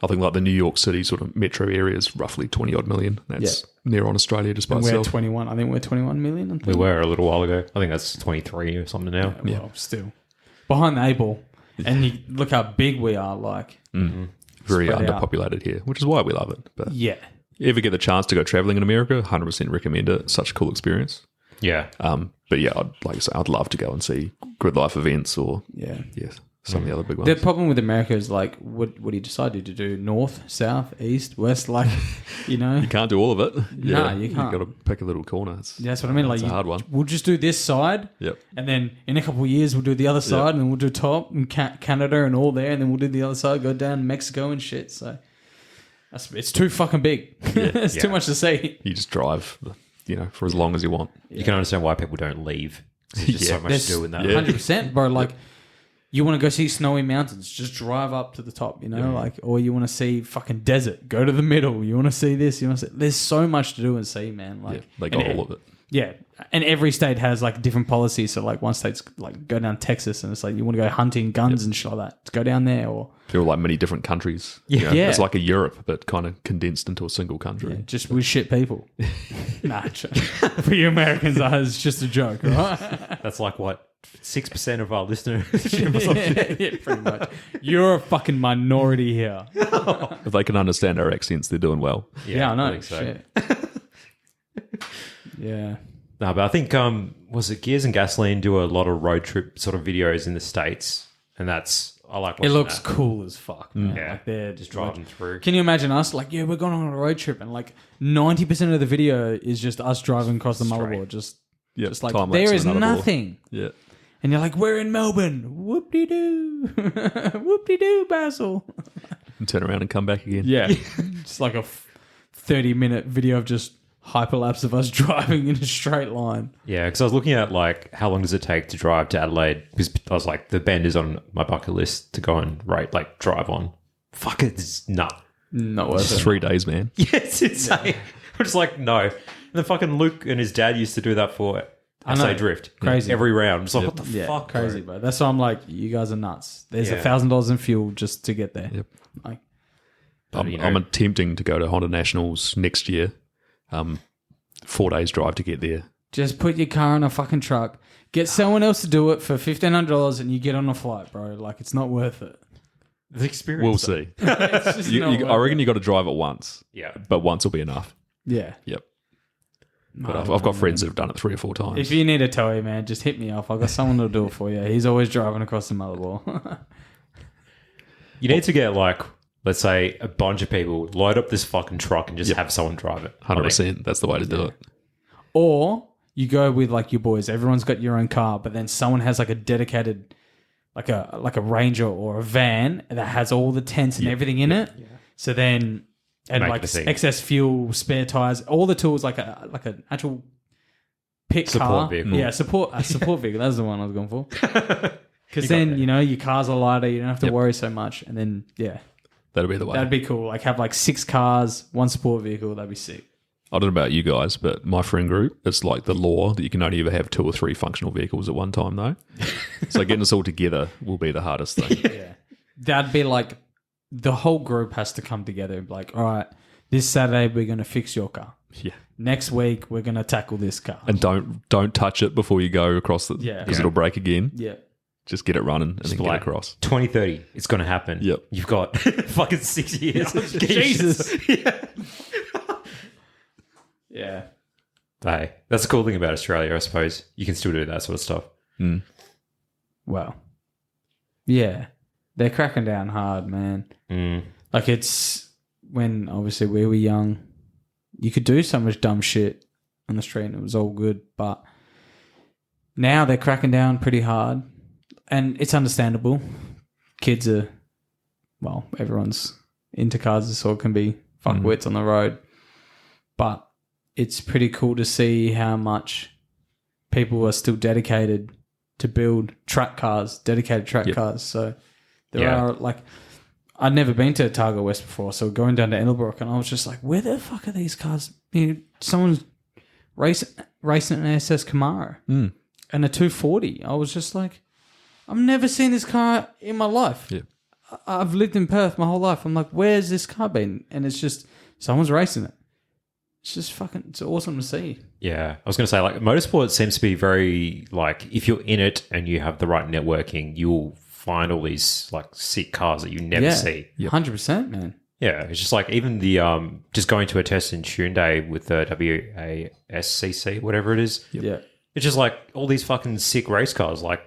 I think like the New York City sort of metro area is roughly 20 odd million. That's near on Australia just by And we're itself. 21. I think we're 21 million. I think. We were a little while ago. I think that's 23 or something now. Well, still behind the 8 ball. And you look how big we are. Like, Very spread out. underpopulated here, which is why we love it. But yeah. you ever get the chance to go traveling in America, 100% recommend it. It's such a cool experience. Yeah. But like I say, I'd love to go and see grid life events or some of the other big ones. The problem with America is like, what do you decide to do? North, south, east, west? Like, you know? You can't do all of it. No, you can't. You've got to pick a little corner. That's what I mean. Like, it's a hard one. We'll just do this side. Yep. And then in a couple of years, we'll do the other side, and then we'll do top and Canada and all there, and then we'll do the other side, go down Mexico and shit. So it's too fucking big. It's too much to see. You just drive, for as long as you want. You can understand why people don't leave. There's just so much to do in that. 100%, bro. Like, you want to go see snowy mountains, just drive up to the top, or you want to see fucking desert, go to the middle. You want to see this, there's so much to do and see, man. Like, They got all of it. Yeah, and every state has like different policies. So like one state's like go down Texas, and it's like you want to go hunting guns and shit like that. To go down there, or They're all like many different countries. Yeah. You know, Yeah. It's like a Europe, but kind of condensed into a single country. just with shit people. Nah, for you Americans, it's just a joke, right? That's like what 6% of our listenership or something. Yeah, pretty much. You're a fucking minority here. If they can understand our accents, they're doing well. Yeah, I know. think so. Shit. Yeah. No, but I think was it Gears and Gasoline do a lot of road trip sort of videos in the States, and that's I like. It watching looks that. cool as fuck, man. Yeah, Like they're just driving through. Can you imagine us? Like, yeah, we're going on a road trip, and like 90% of the video is just us driving across the Mullabore. Just like time-lapse there of is another ball. nothing. Yeah. And you're like, we're in Melbourne. Whoop-de-doo. Whoop-de-doo, Basil. And turn around and come back again. Yeah. It's like a 30-minute video of just hyperlapse of us driving in a straight line. Yeah, because I was looking at like how long does it take to drive to Adelaide? Because I was like, the Bend is on my bucket list to go and drive on. Fuck it, it's not. Not worth It's it. 3 days, man. Yeah, it's insane. I'm just like, no. And then fucking Luke and his dad used to do that for I know. SA Drift. Crazy. Every round. I'm just like, what the Yeah, fuck? crazy, bro. That's why I'm like, you guys are nuts. There's Yeah. $1,000 in fuel just to get there. Yep. Like, But, you know- I'm attempting to go to Honda Nationals next year. 4 days drive to get there. just put your car in a fucking truck, get someone else to do it for $1,500, and you get on a flight, bro. Like, it's not worth it. The experience. We'll though. see. It's just not I worth reckon you got to drive it once, Yeah. but once will be enough. it. Yeah. Yep. But I've got friends that have done it 3 or 4 times. If you need a towie, man, just hit me up. I've got someone to do it for you. He's always driving across the Mullabore. You need to get like, let's say, a bunch of people, load up this fucking truck and just have someone drive it. 100%. That's the way to do it. Or you go with like your boys. Everyone's got your own car, but then someone has like a dedicated, like a Ranger or a van that has all the tents and everything in it. So then, and Make like it a thing. excess fuel, spare tires, all the tools, like an actual pit Support car. vehicle. Yeah, support vehicle. That's the one I was going for. Because then your cars are lighter. You don't have to worry so much. And then That'll be the way. that'd be cool. Like have like 6 cars, 1 support vehicle. That'd be sick. I don't know about you guys, but my friend group, it's like the law that you can only ever have 2 or 3 functional vehicles at one time, though. So getting us all together will be the hardest thing. Yeah. That'd be like the whole group has to come together and be like, all right, this Saturday we're going to fix your car. Yeah. Next week we're going to tackle this car. And don't touch it before you go across the Yeah. because it'll break again. Yeah. Just get it running and then get like across. 2030, it's going to happen. Yep. You've got fucking 6 years. Get your Jesus. shit- yeah. Yeah. Hey, that's the cool thing about Australia, I suppose. You can still do that sort of stuff. Well, yeah. They're cracking down hard, man. Like it's when obviously we were young, you could do so much dumb shit on the street and it was all good, but now they're cracking down pretty hard and it's understandable. Kids are, well, everyone's into cars so it can be fuckwits on the road, but it's pretty cool to see how much people are still dedicated to build track cars, dedicated track cars. So there are like, I'd never been to Targa West before, so going down to Engelbrook and I was just like, where the fuck are these cars? You know, someone's racing an SS Camaro and a 240. I was just like, I've never seen this car in my life. Yeah. I've lived in Perth my whole life. I'm like, where's this car been? And it's just, someone's racing it. It's just fucking, it's awesome to see. Yeah. I was going to say, like, motorsport seems to be very, like, if you're in it and you have the right networking, you'll find all these, like, sick cars that you never see. 100%, man. Yeah. It's just like, even the, just going to a test in Hyundai with the WASCC, whatever it is. Yeah. It's just like all these fucking sick race cars. Like,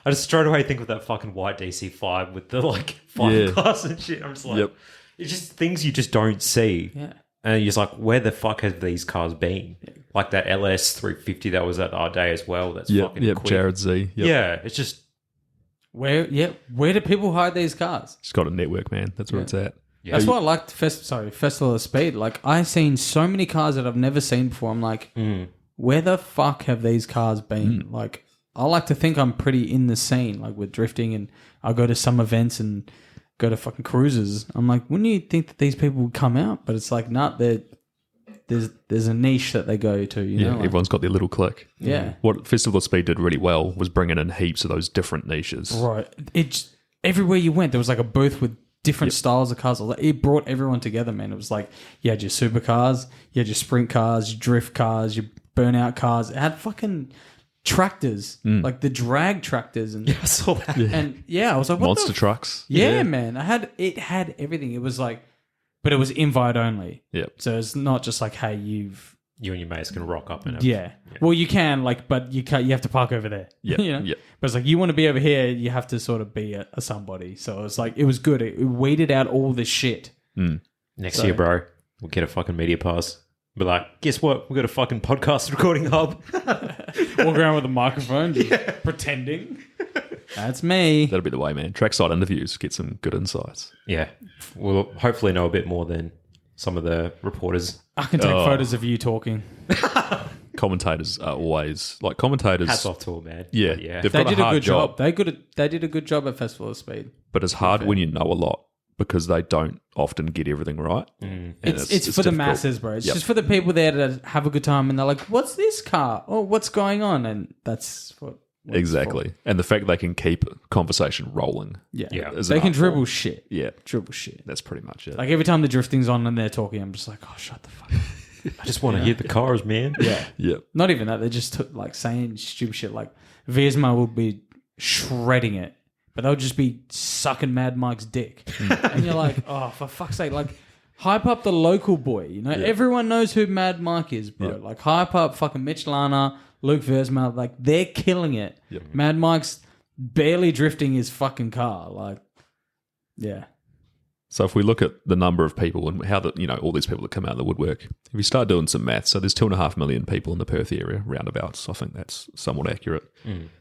I just straight away think of that fucking white DC5 with the, like, 5 class and shit. I'm just like, it's just things you just don't see. Yeah. And you're just like, where the fuck have these cars been? Like that LS 350 that was at our day as well. That's fucking quick. Jared Z. Yep. Yeah. It's just, Where do people hide these cars? It's got a network, man. That's where it's at. That's why I liked Festival of Speed. Like, I've seen so many cars that I've never seen before. I'm like, where the fuck have these cars been? Like, I like to think I'm pretty in the scene, like with drifting, and I go to some events and go to fucking cruises. I'm like, wouldn't you think that these people would come out? But it's like, nah, they're there's a niche that they go to. You Yeah, know, like, everyone's got their little clique. Yeah. What Festival of Speed did really well was bringing in heaps of those different niches. right. Everywhere you went, there was like a booth with different styles of cars. It brought everyone together, man. It was like you had your supercars, you had your sprint cars, your drift cars, your burnout cars. It had fucking tractors, like the drag tractors, and I saw that. and I was like, what Monster the trucks. Yeah, man. It had everything. It was like, but it was invite only. Yep. So it's not just like, hey, You and your mates can rock up and yeah. Well, you can but you can't. You have to park over there. Yeah. You know? Yeah. But it's like you want to be over here. You have to sort of be a somebody. So it's like it was good. It weeded out all this shit. Next year, bro, we'll get a fucking media pass. Be like, guess what? We've got a fucking podcast recording hub. Walk around with a microphone, just pretending. That's me. That'll be the way, man. Trackside interviews, get some good insights. Yeah, we'll hopefully know a bit more than some of the reporters. I can take photos of you talking. Commentators are always like commentators. Hats off to them, man. Yeah, But yeah. they've They got did a a hard good job. job, They did a good job at Festival of Speed. but it's hard when you know a lot because they don't often get everything right. And It's for the difficult. masses, bro. It's Yep. just for the people there to have a good time, and they're like, "What's this car? Oh, what's going on?" And that's what it's Exactly, and the fact they can keep conversation rolling. for. Yeah, Yeah. is they an can art dribble form. shit. Yeah, Dribble shit. that's pretty much it. Like every time the drifting's on and they're talking, I'm just like, "Oh, shut the fuck up." I just want to hear the cars, man. Yeah. yeah, Not even that. They're just like saying stupid shit. Like Viesma will be shredding it, but they'll just be sucking Mad Mike's dick, and you're like, "Oh, for fuck's sake!" Like, hype up the local boy. You know, everyone knows who Mad Mike is, bro. Yeah. Like, hype up fucking Mitch Lana, Luke Viesma. Like, they're killing it. Yep. Mad Mike's barely drifting his fucking car. Like, yeah. So if we look at the number of people and how all these people that come out of the woodwork, if you start doing some maths, so there's 2.5 million people in the Perth area, roundabouts. I think that's somewhat accurate.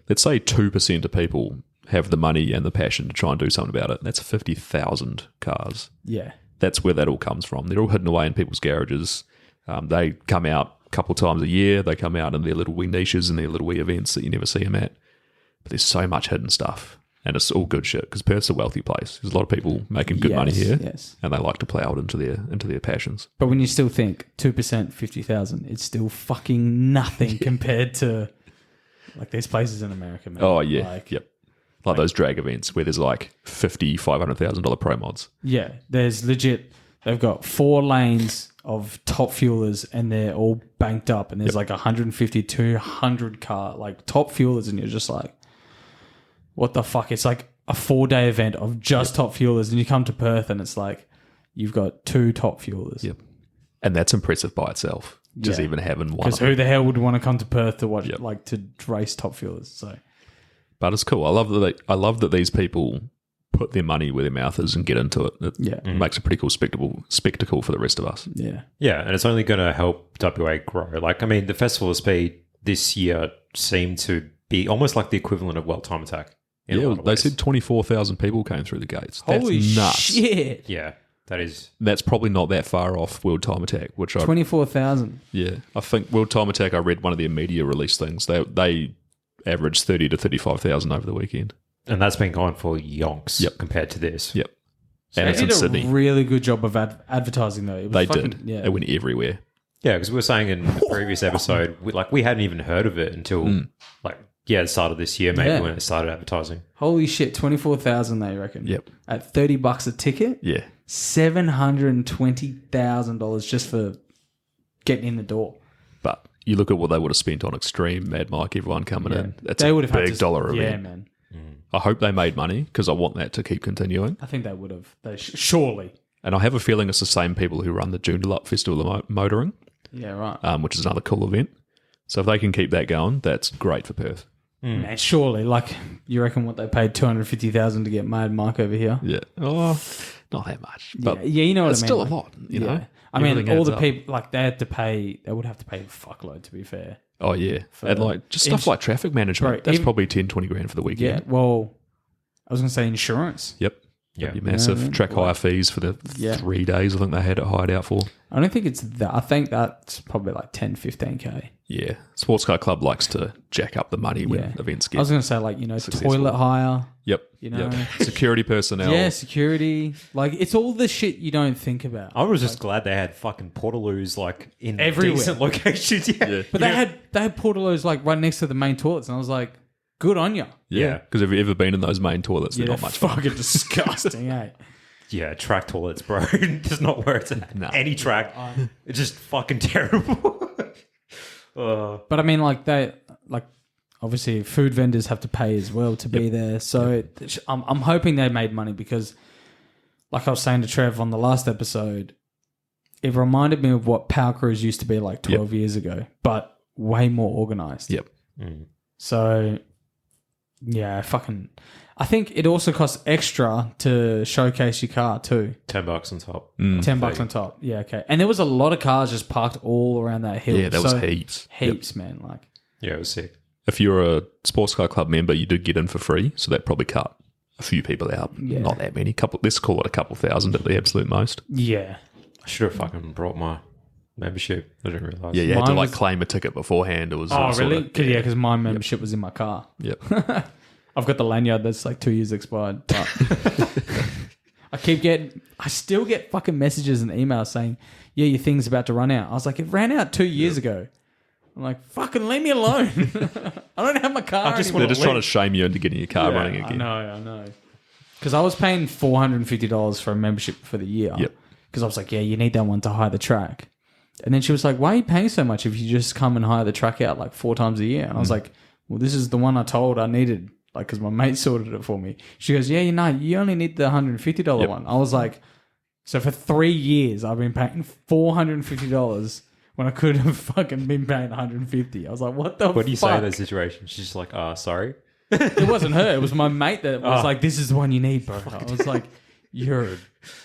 Let's say 2% of people have the money and the passion to try and do something about it. That's 50,000 cars. Yeah. That's where that all comes from. They're all hidden away in people's garages. They come out a couple times a year. They come out in their little wee niches and their little wee events that you never see them at. But there's so much hidden stuff. And it's all good shit because Perth's a wealthy place. There's a lot of people making good money here, and they like to plough it into their passions. But when you still think 2%, 50,000, it's still fucking nothing compared to like these places in America, man. Oh yeah, Like, yep. Like those drag events where there's like $500,000 pro mods. yeah, there's legit. They've got 4 lanes of top fuelers, and they're all banked up, and there's like 150, 200 car like top fuelers, and you're just like, what the fuck? It's like a 4-day event of just top fuelers, and you come to Perth, and it's like you've got 2 top fuelers. Yep. And that's impressive by itself. Just Yeah. even having one. Because of them. who the hell would want to come to Perth to watch, like, to race top fuelers? So, But it's cool. I love that these people put their money where their mouth is and get into it. It makes a pretty cool spectacle for the rest of us. yeah. Yeah, and it's only going to help WA grow. Like, I mean, the Festival of Speed this year seemed to be almost like the equivalent of World Time Attack. in a Yeah, lot of they ways. said 24,000 people came through the gates. Holy That's nuts. shit. Yeah, that is. That's probably not that far off World Time Attack, which 24,000. I think World Time Attack, I read one of their media release things. They averaged 30 to 35,000 over the weekend. And that's been going for yonks Yep. compared to this. Yep. And They it's in did a Sydney. really good job of advertising, though. It was They fucking, did. Yeah. It went everywhere. Yeah, because we were saying in the previous episode, we hadn't even heard of it until the start of this year, maybe Yeah. when it started advertising. Holy shit, 24,000, they reckon. Yep. At $30 a ticket, Yeah. $720,000 just for getting in the door. But you look at what they would have spent on Extreme, Mad Mike, everyone coming in. That's They a would have had big to, dollar yeah, event. man. I hope they made money because I want that to keep continuing. I think they would have. They surely. And I have a feeling it's the same people who run the Joondalup Festival of Motoring, Yeah, right. which is another cool event. So if they can keep that going, that's great for Perth. Man, surely. Like, you reckon what they paid $250,000 to get Mad Mike over here? Yeah. Oh, not that much. But yeah, you know what I mean. it's still like, a lot, you know? I mean, Everything all adds the up. people, like, they would have to pay a fuckload, to be fair. Oh, yeah. And like just stuff like traffic management. Right, That's even- probably 10, 20 grand for the Yeah, weekend. well, I was going to say insurance. Yep. That'd be massive. You know what I mean? Track hire fees for the 3 days I think they had it hired out for. I don't think it's that. I think that's probably like 10, 15K. Yeah. Sports car club likes to jack up the money when events get I was going to say, like, successful. toilet hire. Yep. Security personnel. Yeah, security. Like, it's all the shit you don't think about. I was just glad they had fucking portaloos like in Everywhere. decent locations. Yeah. But they had portaloos like right next to the main toilets, and I was like, good on you. Yeah. Because have you ever been in those main toilets? They're not much fun. Fucking disgusting, eh? Yeah, track toilets, bro. It's not where it's at. No. Any track. It's just fucking terrible. But I mean, like, obviously food vendors have to pay as well to be there. So I'm hoping they made money because, like I was saying to Trev on the last episode, it reminded me of what Power Cruise used to be like 12 years ago, but way more organized. Yep. So, yeah, I think it also costs extra to showcase your car too. $10 on top. $10 on top. Yeah, okay. And there was a lot of cars just parked all around that hill. Yeah, there was heaps. Heaps, man. Like, Yeah, it was sick. If you're a sports car club member, you did get in for free, so that probably cut a few people out. Yeah. Not that many. Let's call it a couple thousand at the absolute most. yeah. I should have fucking brought my membership. I didn't realise. Yeah, you had to Mine was- claim a ticket beforehand. It was Oh, sort really? of- Because my membership was in my car. Yep. I've got the lanyard that's like 2 years expired. But I still get fucking messages and emails saying, yeah, your thing's about to run out. I was like, it ran out 2 years ago. I'm like, fucking leave me alone. I don't have my car They're anymore. just trying to shame you into getting your car running again. I know. Because I was paying $450 for a membership for the year. Yep. Because I was like, yeah, you need that one to hire the track. And then she was like, why are you paying so much if you just come and hire the track out like 4 times a year? And I was like, well, this is the one I told I needed, like, because my mate sorted it for me. She goes, yeah, you only need the $150 one. I was like, so for 3 years I've been paying $450 when I could have fucking been paying $150. I was like, what the fuck? What do you say in those situations? She's just like, sorry. It wasn't her. It was my mate that was like, this is the one you need, bro. I was like, you're a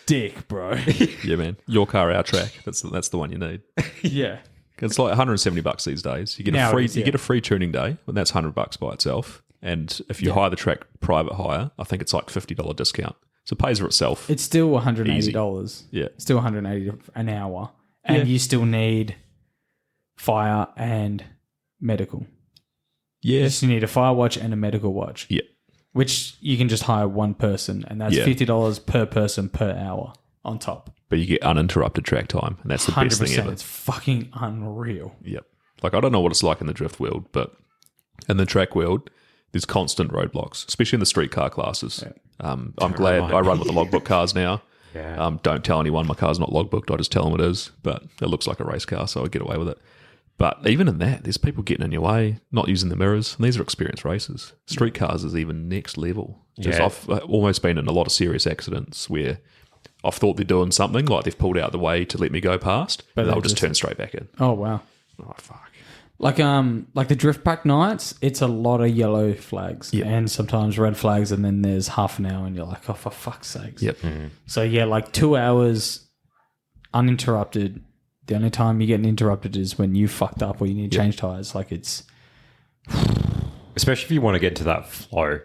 dick, bro. Yeah, man. Your car, our track. That's the one you need. Yeah. It's like $170 these days. You get Now a free it is, yeah. you get a free tuning day, and that's $100 by itself. And if you hire the track private hire, I think it's like $50 discount. So it pays for itself. It's still $180. Yeah. It's still $180 an hour. And you still need fire and medical. Yes. You need a fire watch and a medical watch. Yeah. Which you can just hire one person, and that's $50 per person per hour on top. But you get uninterrupted track time, and that's the best thing ever. It's fucking unreal. Yep. Like, I don't know what it's like in the drift world, but in the track world, there's constant roadblocks, especially in the street car classes. Yeah. I'm glad I run with the logbook cars now. Yeah. Don't tell anyone my car's not logbooked. I just tell them it is, but it looks like a race car, so I get away with it. But even in that, there's people getting in your way, not using the mirrors, and these are experienced racers. Street cars is even next level. I've almost been in a lot of serious accidents where I've thought they're doing something, like they've pulled out of the way to let me go past, but they'll just turn straight back in. Oh, wow. Oh, fuck. Like the drift pack nights, it's a lot of yellow flags and sometimes red flags, and then there's half an hour and you're like, oh, for fuck's sakes. Yep. So yeah, like 2 hours uninterrupted. The only time you're getting interrupted is when you fucked up or you need to change tires. Like, it's... Especially if you want to get into that flow.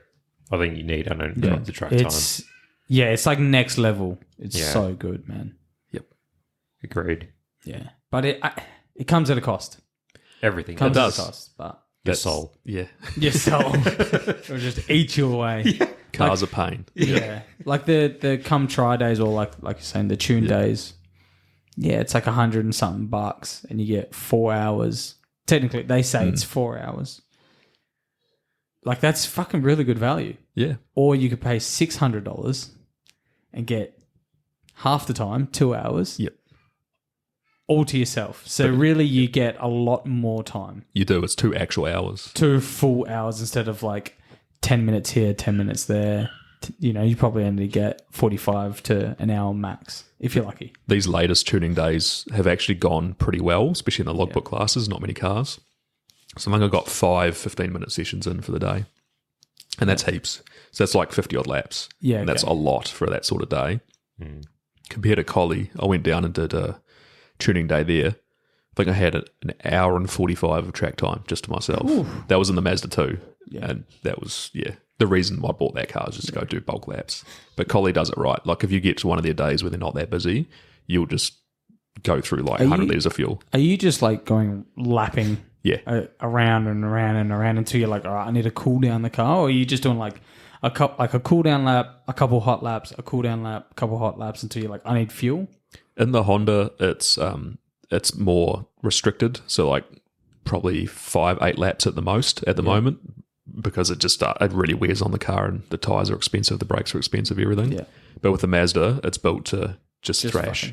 I think you need uninterrupted track time. Yeah, it's like next level. It's so good, man. Yep. Agreed. Yeah. But it comes at a cost. Everything Comes does. at a cost, but... Your soul. Yeah. Your soul. It'll just eat you away. Cars are pain. Yeah. Like the come try days, or like you're saying, the tune days. Yeah, it's like $100 and something bucks, and you get 4 hours. Technically, they say it's 4 hours. Like, that's fucking really good value. Yeah. Or you could pay $600 and get half the time, 2 hours. Yep. All to yourself. So really, you get a lot more time. You do. It's 2 actual hours. 2 full hours instead of like 10 minutes here, 10 minutes there. You probably only get 45 to an hour max if you're lucky. These latest tuning days have actually gone pretty well, especially in the logbook classes, not many cars. So I think I got 5 15-minute sessions in for the day. And that's heaps. So that's like 50-odd laps. Yeah, And that's a lot for that sort of day. Compared to Collie, I went down and did a tuning day there. I think I had an hour and 45 of track time just to myself. Ooh. That was in the Mazda 2. Yeah. And that was, the reason I bought that car is just to go do bulk laps. But Collie does it right. Like if you get to one of their days where they're not that busy, you'll just go through like 100 litres of fuel. Are you just like going lapping around and around and around until you're like, all right, I need to cool down the car? Or are you just doing like a cool down lap, a couple hot laps, a cool down lap, a couple hot laps until you're like, I need fuel? In the Honda, it's more restricted. So like probably 5-8 laps at the most at the moment, because it really wears on the car, and the tyres are expensive, the brakes are expensive, everything. Yeah. But with the Mazda, it's built to just thrash.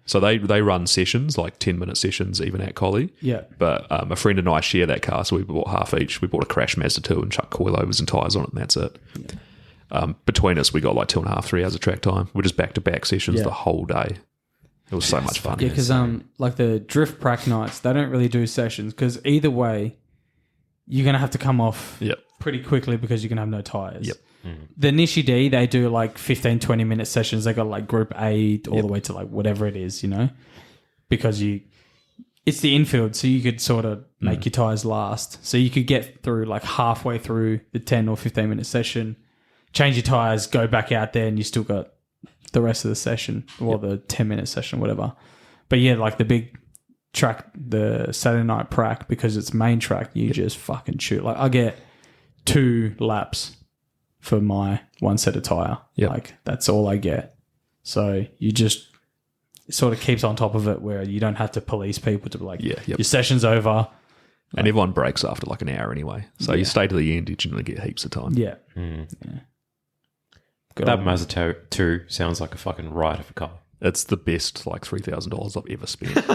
So they run sessions, like 10-minute sessions, even at Collie. Yeah. But a friend and I share that car, so we bought half each. We bought a crash Mazda 2 and chucked coilovers and tyres on it, and that's it. Yeah. Between us, we got like 2.5, 3 hours of track time. We're just back-to-back sessions the whole day. It was so much fun. Yeah, because like the drift prac nights, they don't really do sessions, because either way, you're going to have to come off pretty quickly because you're going to have no tyres. Yep. The Nishi D, they do like 15, 20-minute sessions. They got like Group A all the way to like whatever it is, because it's the infield, so you could sort of make your tyres last. So you could get through like halfway through the 10 or 15-minute session, change your tyres, go back out there, and you still got the rest of the session or the 10-minute session, whatever. But yeah, like the big track, the Saturday night prac, because it's main track, you just fucking shoot. Like I get 2 laps for my one set of tyre. Like that's all I get. So you just sort of keeps on top of it, where you don't have to police people to be like, your session's over. And everyone breaks after like an hour anyway. So you stay to the end, you generally get heaps of time. Yeah. That Mazda 2 sounds like a fucking riot of a car. It's the best like $3,000 I've ever spent.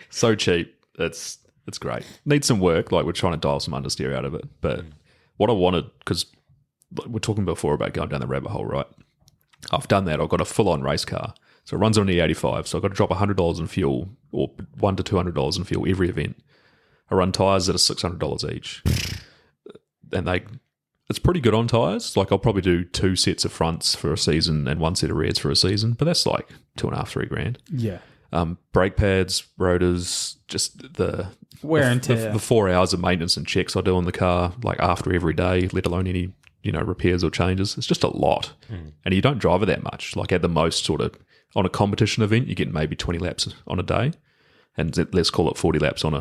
So cheap. It's great. Needs some work. Like we're trying to dial some understeer out of it. But what I wanted, because we're talking before about going down the rabbit hole, right? I've done that. I've got a full-on race car. So it runs on the 85. So I've got to drop $100 in fuel, or $100 to $200 in fuel every event. I run tyres that are $600 each. And it's pretty good on tyres. Like I'll probably do 2 sets of fronts for a season and 1 set of rears for a season, but that's like $2.5-3 grand. Yeah. Brake pads, rotors, just the wear and tear. The 4 hours of maintenance and checks I do on the car, like after every day, let alone any repairs or changes. It's just a lot, and you don't drive it that much. Like at the most, sort of on a competition event, you get maybe 20 laps on a day, and let's call it 40 laps on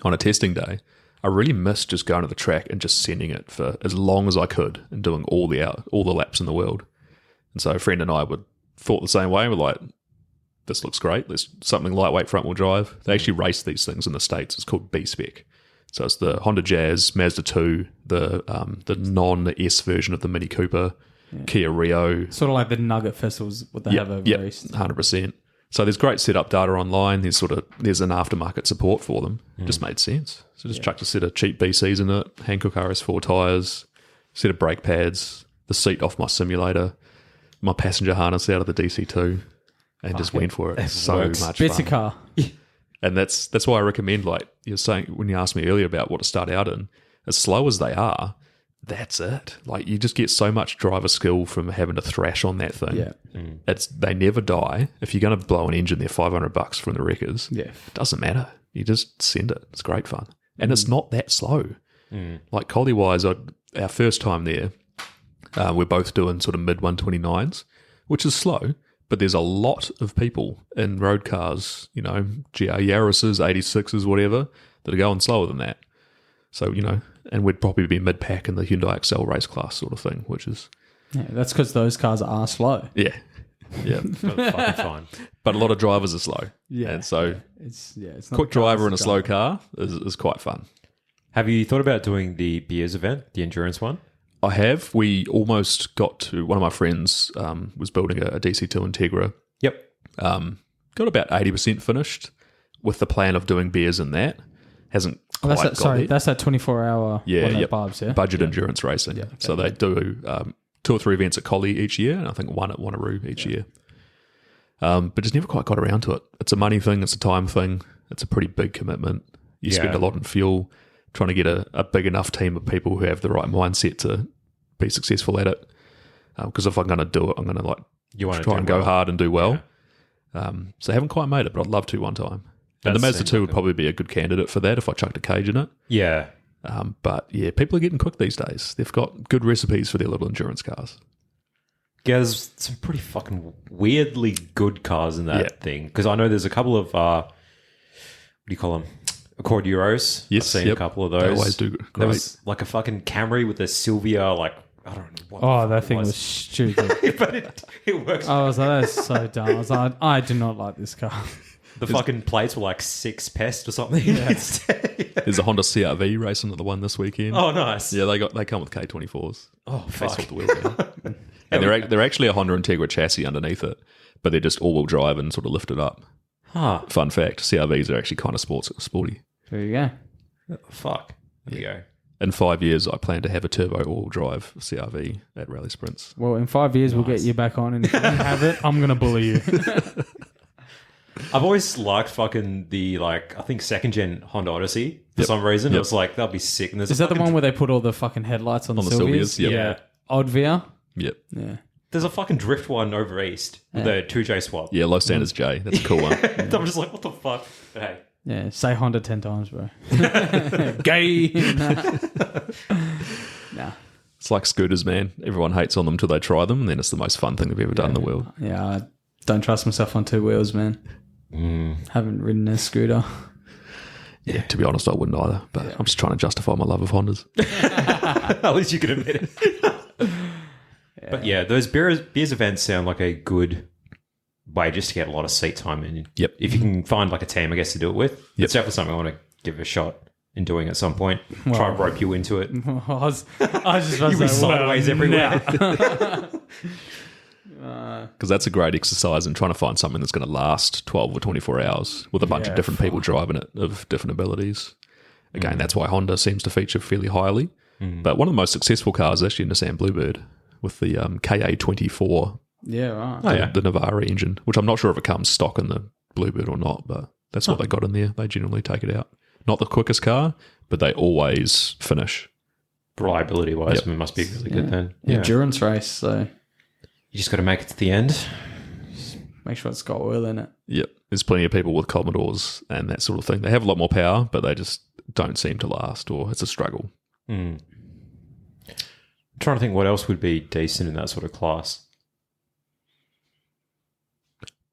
a testing day. I really missed just going to the track and just sending it for as long as I could and doing all the laps in the world. And so a friend and I thought the same way. We're like, this looks great. There's something lightweight front wheel drive. They actually race these things in the States. It's called B-Spec. So it's the Honda Jazz, Mazda 2, the non-S version of the Mini Cooper, Kia Rio. Sort of like the Nugget festivals, what they have over East. 100%. So there's great setup data online. There's an aftermarket support for them. It just made sense. So just chucked a set of cheap BCs in it, Hankook RS4 tyres, set of brake pads, the seat off my simulator, my passenger harness out of the DC2, and just went for it. It's so much Bits fun. of car. And that's why I recommend, like you're saying, when you asked me earlier about what to start out in, as slow as they are, that's it. Like you just get so much driver skill from having to thrash on that thing. Yeah. They never die. If you're going to blow an engine, they're $500 from the wreckers. Yeah. It doesn't matter. You just send it. It's great fun. And it's not that slow. Like Collie-wise, our first time there, we're both doing sort of mid-129s, which is slow, but there's a lot of people in road cars, GR Yaris's, 86s, whatever, that are going slower than that. So, and we'd probably be mid-pack in the Hyundai Excel race class sort of thing, which is... Yeah, that's because those cars are slow. Yeah. Fucking fine. But a lot of drivers are slow. Yeah. And so it's not quick driver in a slow car is quite fun. Have you thought about doing the beers event, the endurance one? I have. We almost got to... One of my friends was building a DC2 Integra. Yep. Got about 80% finished with the plan of doing beers in that. Hasn't quite got there. That's that 24-hour Barbs, budget endurance racing. Yeah, okay. So they do 2 or 3 events at Collie each year, and I think 1 at Wanneroo each year. But just never quite got around to it. It's a money thing. It's a time thing. It's a pretty big commitment. You spend a lot in fuel trying to get a big enough team of people who have the right mindset to be successful at it. Because if I'm going to do it, I'm going to try and go hard and do well. Yeah. So I haven't quite made it, but I'd love to one time. And the Mazda 2 would probably be a good candidate for that if I chucked a cage in it. Yeah. But yeah, people are getting quick these days. They've got good recipes for their little endurance cars. Yeah, there's some pretty fucking weirdly good cars in that thing. Because I know there's a couple of, what do you call them? Accord Euros. Yes, I've seen a couple of those. They always do great. There was like a fucking Camry with a Sylvia, like, I don't know what. Oh, that thing was stupid. But it works. I was like, that's so dumb. I was like, I do not like this car. The fucking plates were like 6 pest or something. There's a Honda CRV racing at the one this weekend. Oh, nice. Yeah, they come with K24s. Oh, They fuck. swap the wheels down. And they're actually a Honda Integra chassis underneath it, but they're just all-wheel drive and sort of lifted up. Huh. Fun fact, CRVs are actually kind of sporty. There you go. Fuck. There you go. In 5 years, I plan to have a turbo all-wheel drive CRV at Rally Sprints. Well, in 5 years, we'll get you back on, and if you don't have it, I'm going to bully you. I've always liked fucking the, like, I think second-gen Honda Odyssey for some reason. Yep. I was like, that'd be sick. And there's Is that the one where they put all the fucking headlights on the Sylvias? Yep. Yeah. Odd veer? Yep. Yeah. There's a fucking drift one over east with a 2J swap. Yeah, low standards J. That's a cool one. I'm just like, what the fuck? But hey. Yeah, say Honda 10 times, bro. Gay. Nah. It's like scooters, man. Everyone hates on them till they try them, and then it's the most fun thing they've ever done in the world. Yeah, I don't trust myself on 2 wheels, man. Haven't ridden a scooter. Yeah, to be honest, I wouldn't either. But I'm just trying to justify my love of Hondas. At least you can admit it. But yeah, those beers events sound like a good way just to get a lot of seat time in. Yep. If you can find like a team, I guess, to do it with. It's definitely something I want to give a shot in doing at some point. Try and rope you into it. I was just about You to were say, sideways everywhere. Because that's a great exercise in trying to find something that's going to last 12 or 24 hours with a bunch of different people driving it of different abilities. Again, that's why Honda seems to feature fairly highly. But one of the most successful cars is actually Nissan Bluebird with the KA24, Yeah, right. the Navara engine, which I'm not sure if it comes stock in the Bluebird or not, but that's what they got in there. They generally take it out. Not the quickest car, but they always finish. Reliability-wise, it must be really good then. Yeah. Endurance race, so You just got to make it to the end. make sure it's got oil in it. Yep. There's plenty of people with Commodores and that sort of thing. They have a lot more power, but they just don't seem to last, or it's a struggle. I'm trying to think what else would be decent in that sort of class.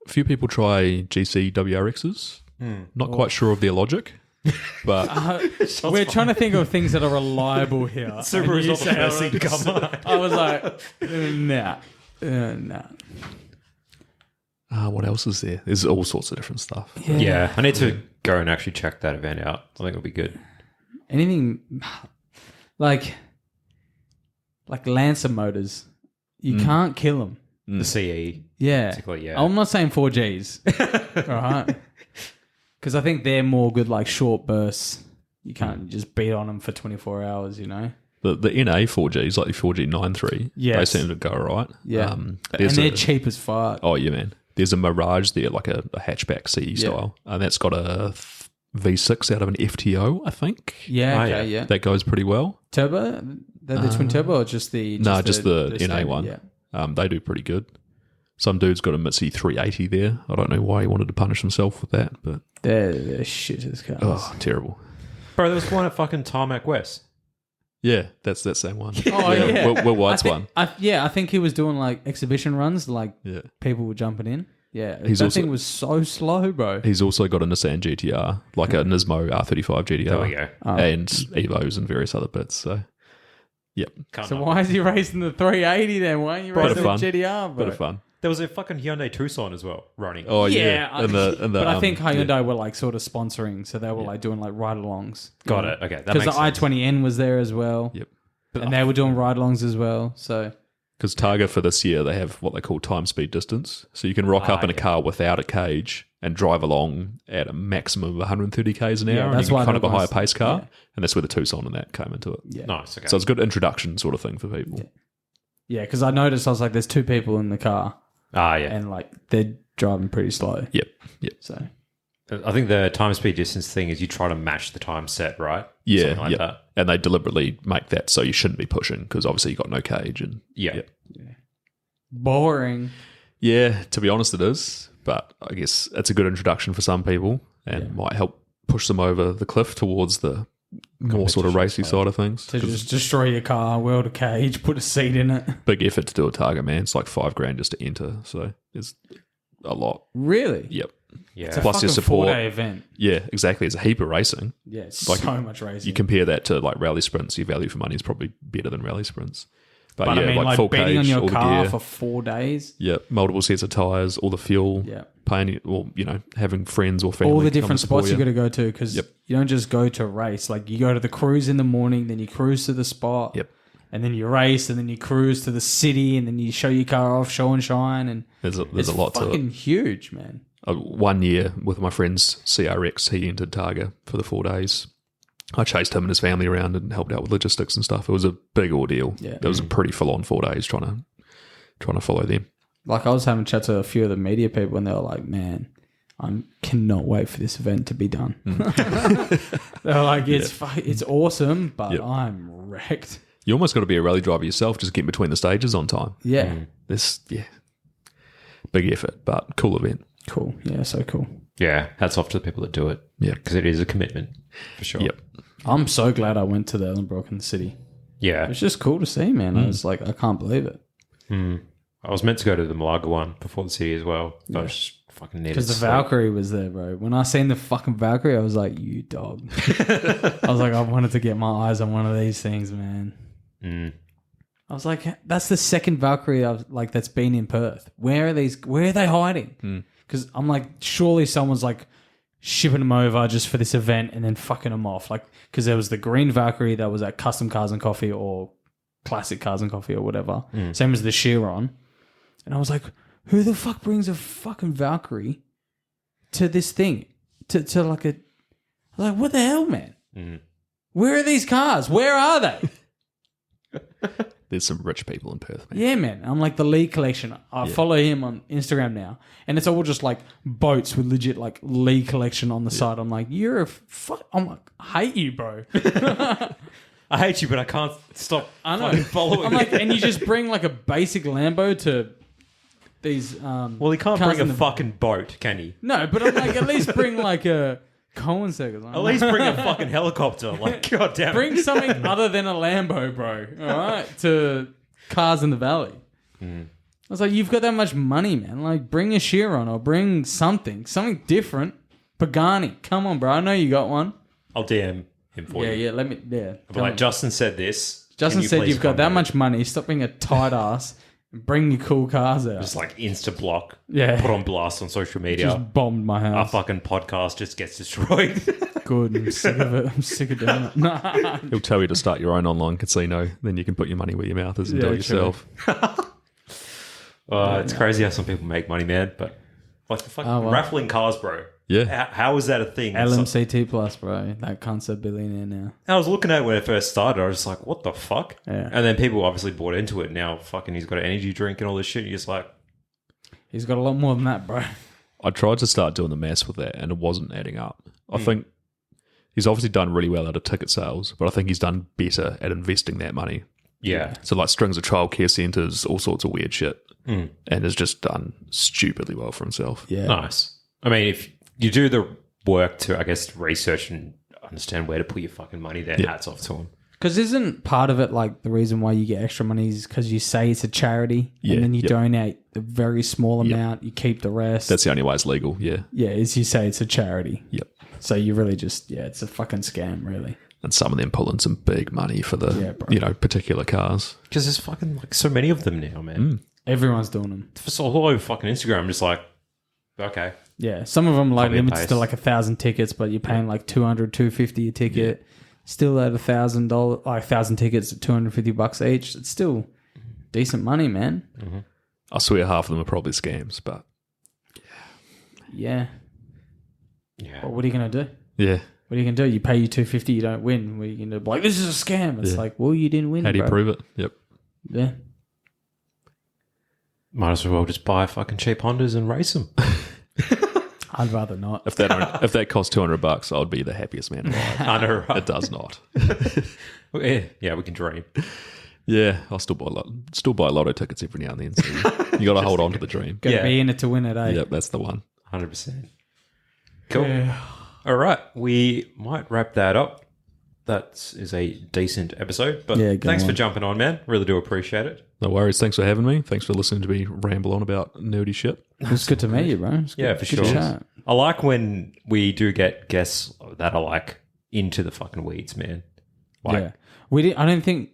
A few people try GC WRXs. Not quite sure of their logic, but We're trying to think of things that are reliable here. Subaru's not the first thing to come on. I was like, nah. Nah. what else is there? There's all sorts of different stuff. Yeah, I need to go and actually check that event out. I think it'll be good. Anything like Lancer motors, you can't kill them. The CE. Yeah. Basically, yeah. I'm not saying 4Gs. All right. Because I think they're more good like short bursts. You can't just beat on them for 24 hours, you know? The NA 4Gs, like the 4G93, Yes. they seem to go all right. Yeah. And there's they're cheap as fuck. Oh, yeah, man. There's a Mirage there, like a hatchback CE style, and that's got a V6 out of an FTO, I think. Yeah, okay, yeah. yeah. That goes pretty well. Turbo? The twin turbo or just the... Just the NA standard? one. Yeah. They do pretty good. Some dude's got a Mitsubishi 380 there. I don't know why he wanted to punish himself with that, but They're shit as cars. oh, terrible. Bro, there was one at fucking Tarmac West. Yeah, that's that same one. Oh, yeah. Will White's one. I think he was doing like exhibition runs, like Yeah. people were jumping in. Yeah, He's that also- thing was so slow, bro. He's also got a Nissan GTR, like a Nismo R35 GTR. There we go. And Evos and various other bits. So, yep. Can't So knock why it. is he racing the 380 then? Why aren't you Bit racing of the fun. GTR, bro? Bit of fun. There was a fucking Hyundai Tucson as well running. Oh, Yeah, yeah. but I think Hyundai were like sort of sponsoring, so they were like doing like ride-alongs. Got it. Okay, that Because makes the sense. i20N was there as well. Yep. And they were doing ride-alongs as well. So Because Targa for this year, they have what they call time speed distance. So you can rock up in a car without a cage and drive along at a maximum of 130 k's an hour. Yeah, and that's you why can kind of a they're higher nice. pace car. Yeah. And that's where the Tucson and that came into it. yeah, Nice. Okay. So it's a good introduction sort of thing for people. yeah. Because I noticed I was like, there's 2 people in the car, yeah. and like they're driving pretty slow. Yep. Yep. So I think the time speed distance thing is you try to match the time set, right? Yeah. Something like yeah. that. And they deliberately make that so you shouldn't be pushing because obviously you've got no cage. And Yeah. boring. yeah, to be honest, it is. But I guess it's a good introduction for some people and might help push them over the cliff towards the more sort of racy side of things. To just destroy your car, weld a cage, put a seat in it. Big effort to do a Targa, man. It's like $5,000 just to enter, so it's a lot. Really? Yep. Yeah. It's a Plus your fucking support. 4-day event. Yeah, exactly. It's a heap of racing. Yeah, it's Like, so much racing. You compare that to like rally sprints. Your value for money is probably better than rally sprints. but yeah, I mean, like full betting on cage, your all the car gear. for 4 days. Yeah, multiple sets of tires, all the fuel. Yeah. Paying, or having friends or family. All the come and different support spots you got to go to because Yep. you don't just go to race. Like you go to the cruise in the morning, then you cruise to the spot. Yep. And then you race, and then you cruise to the city, and then you show your car off, show and shine, and There's a it's lot to it. fucking huge, man. 1 year with my friend's CRX, he entered Targa for the 4 days. I chased him and his family around and helped out with logistics and stuff. It was a big ordeal. Yeah. It was a pretty full on 4 days trying to follow them. Like I was having chats with a few of the media people, and they were like, "Man, I cannot wait for this event to be done." They're like, "It's awesome, but Yep. I'm wrecked." You almost got to be a rally driver yourself, just get between the stages on time. Yeah, Big effort, but cool event. cool. Yeah, so cool. Yeah. Hats off to the people that do it. Yeah. Because it is a commitment, for sure. Yep. I'm so glad I went to the Ellenbrook in the city. Yeah. It's just cool to see, man. I was like, I can't believe it. I was meant to go to the Malaga one before the city as well. But I just fucking needed Because the sleep. Valkyrie was there, bro. When I seen the fucking Valkyrie, I was like, you dog. I was like, I wanted to get my eyes on one of these things, man. I was like, that's the second Valkyrie that's been in Perth. Where are they hiding? Because I'm like, surely someone's like shipping them over just for this event and then fucking them off. Like, because there was the green Valkyrie that was at Custom Cars and Coffee or Classic Cars and Coffee or whatever. Same as the Chiron. And I was like, who the fuck brings a fucking Valkyrie to this thing? To like a... I was like, what the hell, man? Where are these cars? Where are they? There's some rich people in Perth, man. Yeah, man. I'm like the Lee collection. I follow him on Instagram now. And it's all just like boats with legit like Lee collection on the side. I'm like, you're a fuck. I'm like, I hate you, bro. I hate you, but I can't stop I know. fucking following I'm like, and you just bring like a basic Lambo to these. Well, he can't cars bring in a the- fucking boat, can he? No, but I'm like, at least bring like a Cohen circle. At least bring a fucking helicopter. Like, god damn it. Bring something other than a Lambo, bro. All right, to Cars in the Valley. I was like, you've got that much money, man. Like, bring a Chiron or bring something different. Pagani, come on, bro. I know you got one. I'll DM him for you. Yeah. Let me. Yeah. But tell like, me. Justin said this. Justin Can you said please you've got come that down? much money. Stop being a tight ass. And bring your cool cars out. Just like insta block. Yeah. Put on blast on social media. Just bombed my Our house. fucking podcast just gets destroyed. Good. I'm sick of it. I'm sick of doing it. Nah. He'll tell you to start your own online casino. Then you can put your money where your mouth is and Yeah, do it true. yourself. It's crazy how some people make money, man. But like the fucking well. raffling cars, bro. Yeah. How is that a thing? LMCT Plus, bro. That cunt's a billionaire now. I was looking at it when it first started. I was just like, what the fuck? Yeah. And then people obviously bought into it. Now fucking he's got an energy drink and all this shit. You're just like, He's got a lot more than that, bro. I tried to start doing the maths with that and it wasn't adding up. I think he's obviously done really well out of ticket sales, but I think he's done better at investing that money. yeah. So like strings of childcare centres, all sorts of weird shit. And has just done stupidly well for himself. Yeah. Nice. I mean, if you do the work to, I guess, research and understand where to put your fucking money there, hats off to him. Because isn't part of it like the reason why you get extra money is because you say it's a charity Yeah, and then you yep. donate a very small amount, you keep the rest. That's the only way it's legal, yeah. yeah, is you say it's a charity. Yep. So you really just, it's a fucking scam, really. And some of them pulling some big money for the, Yeah, bro. particular cars. Because there's fucking like so many of them now, man. Everyone's doing them. It's all over fucking Instagram. I'm just like, okay. Yeah, some of them like Copy and limits to paste. like 1,000 tickets, but you're paying like $200, $250 a ticket. Still at $1,000, like 1,000 tickets at $250 each. It's still decent money, man. I swear half of them are probably scams, but Yeah. Yeah. But what are you gonna do? yeah. What are you gonna do? You pay you $250, you don't win. What are you gonna do? Like, this is a scam. It's like, well, you didn't win. How do you bro. prove it? Yep. Yeah. Might as well just buy fucking cheap Hondas and race them. I'd rather not. If that cost $200, I would be the happiest man alive. I know, right? It does not. Yeah, we can dream. Yeah, I'll still buy lotto tickets every now and then. So you got to hold on to the dream. Gotta Yeah. be in it to win it, eh? Yep, that's the one. 100%. Cool. Yeah. All right. We might wrap that up. that is a decent episode. But Yeah, go thanks for on. jumping on, man. Really do appreciate it. No worries. Thanks for having me. Thanks for listening to me ramble on about nerdy shit. It's good to meet you, bro. It's Yeah, good, for good sure. chat. I like when we do get guests that are like into the fucking weeds, man. Like, Yeah, we didn't. I don't think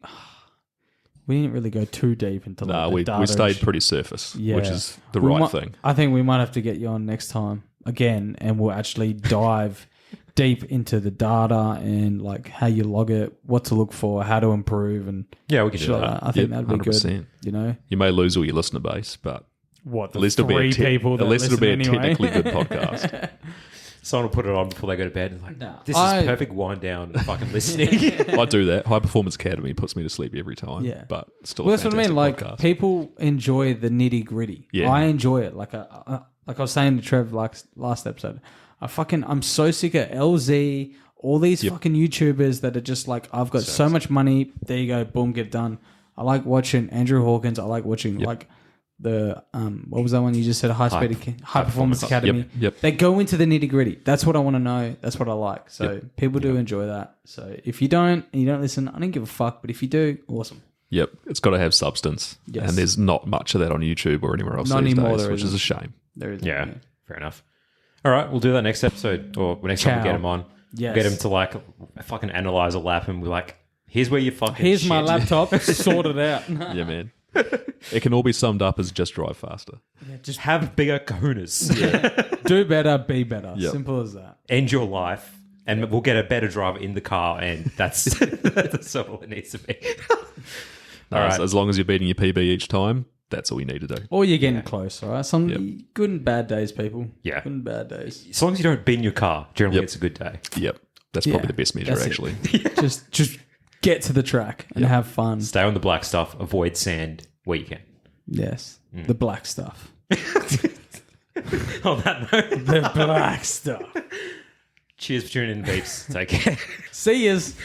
we didn't really go too deep into. Like, Nah, the we data stayed pretty surface, Yeah. which is the We right might- thing. I think we might have to get you on next time again, and we'll actually dive deep into the data and like how you log it, what to look for, how to improve, and yeah, we can shit do like that. that. I think Yep, that'd be 100%. good. You know, You may lose all your listener base, but what at least it'll be a people that at least it'll be a listen anyway. technically good podcast. Someone will put it on before they go to bed and like, Nah. this I- is perfect wind down fucking listening. I do that. High Performance Academy puts me to sleep every time. Yeah. But it's still Well, a that's what I mean. fantastic Like podcast. people enjoy the nitty gritty. Yeah. I enjoy it. Like I was saying to Trev like last episode, I'm so sick of LZ, all these fucking YouTubers that are just like, I've got so much money. There you go, boom, get it done. I like watching Andrew Hawkins. I like watching like the what was that one you just said? High Performance Academy. Yep. They go into the nitty gritty. That's what I want to know. That's what I like. So people do enjoy that. So if you don't and you don't listen, I don't give a fuck. But if you do, awesome. Yep. It's got to have substance. Yes. And there's not much of that on YouTube or anywhere else Not these anymore, days, there which is isn't. a shame. There is Yeah, fair enough. All right, we'll do that next episode or next time we get Ciao. him on. Yes. We'll get him to like fucking analyze a lap and we're like, here's where you fucking Here's shit. my laptop. Sort it out. Yeah, man. It can all be summed up as just drive faster. Just have bigger kahunas. Do better, be better. Yep. Simple as that. End your life and we'll get a better driver in the car and that's all it needs to be. All right. As long as you're beating your PB each time, that's all you need to do. Or you're getting close, all right? Some good and bad days, people. Yeah. Good and bad days. As long as you don't bin your car, generally Yep. it's a good day. Yep. That's probably Yeah, the best measure, that's it. actually. Just get to the track and have fun. Stay on the black stuff, avoid sand where you can. Yes. The black stuff. On that note, The black stuff. cheers for tuning in, peeps. Take care. See yous.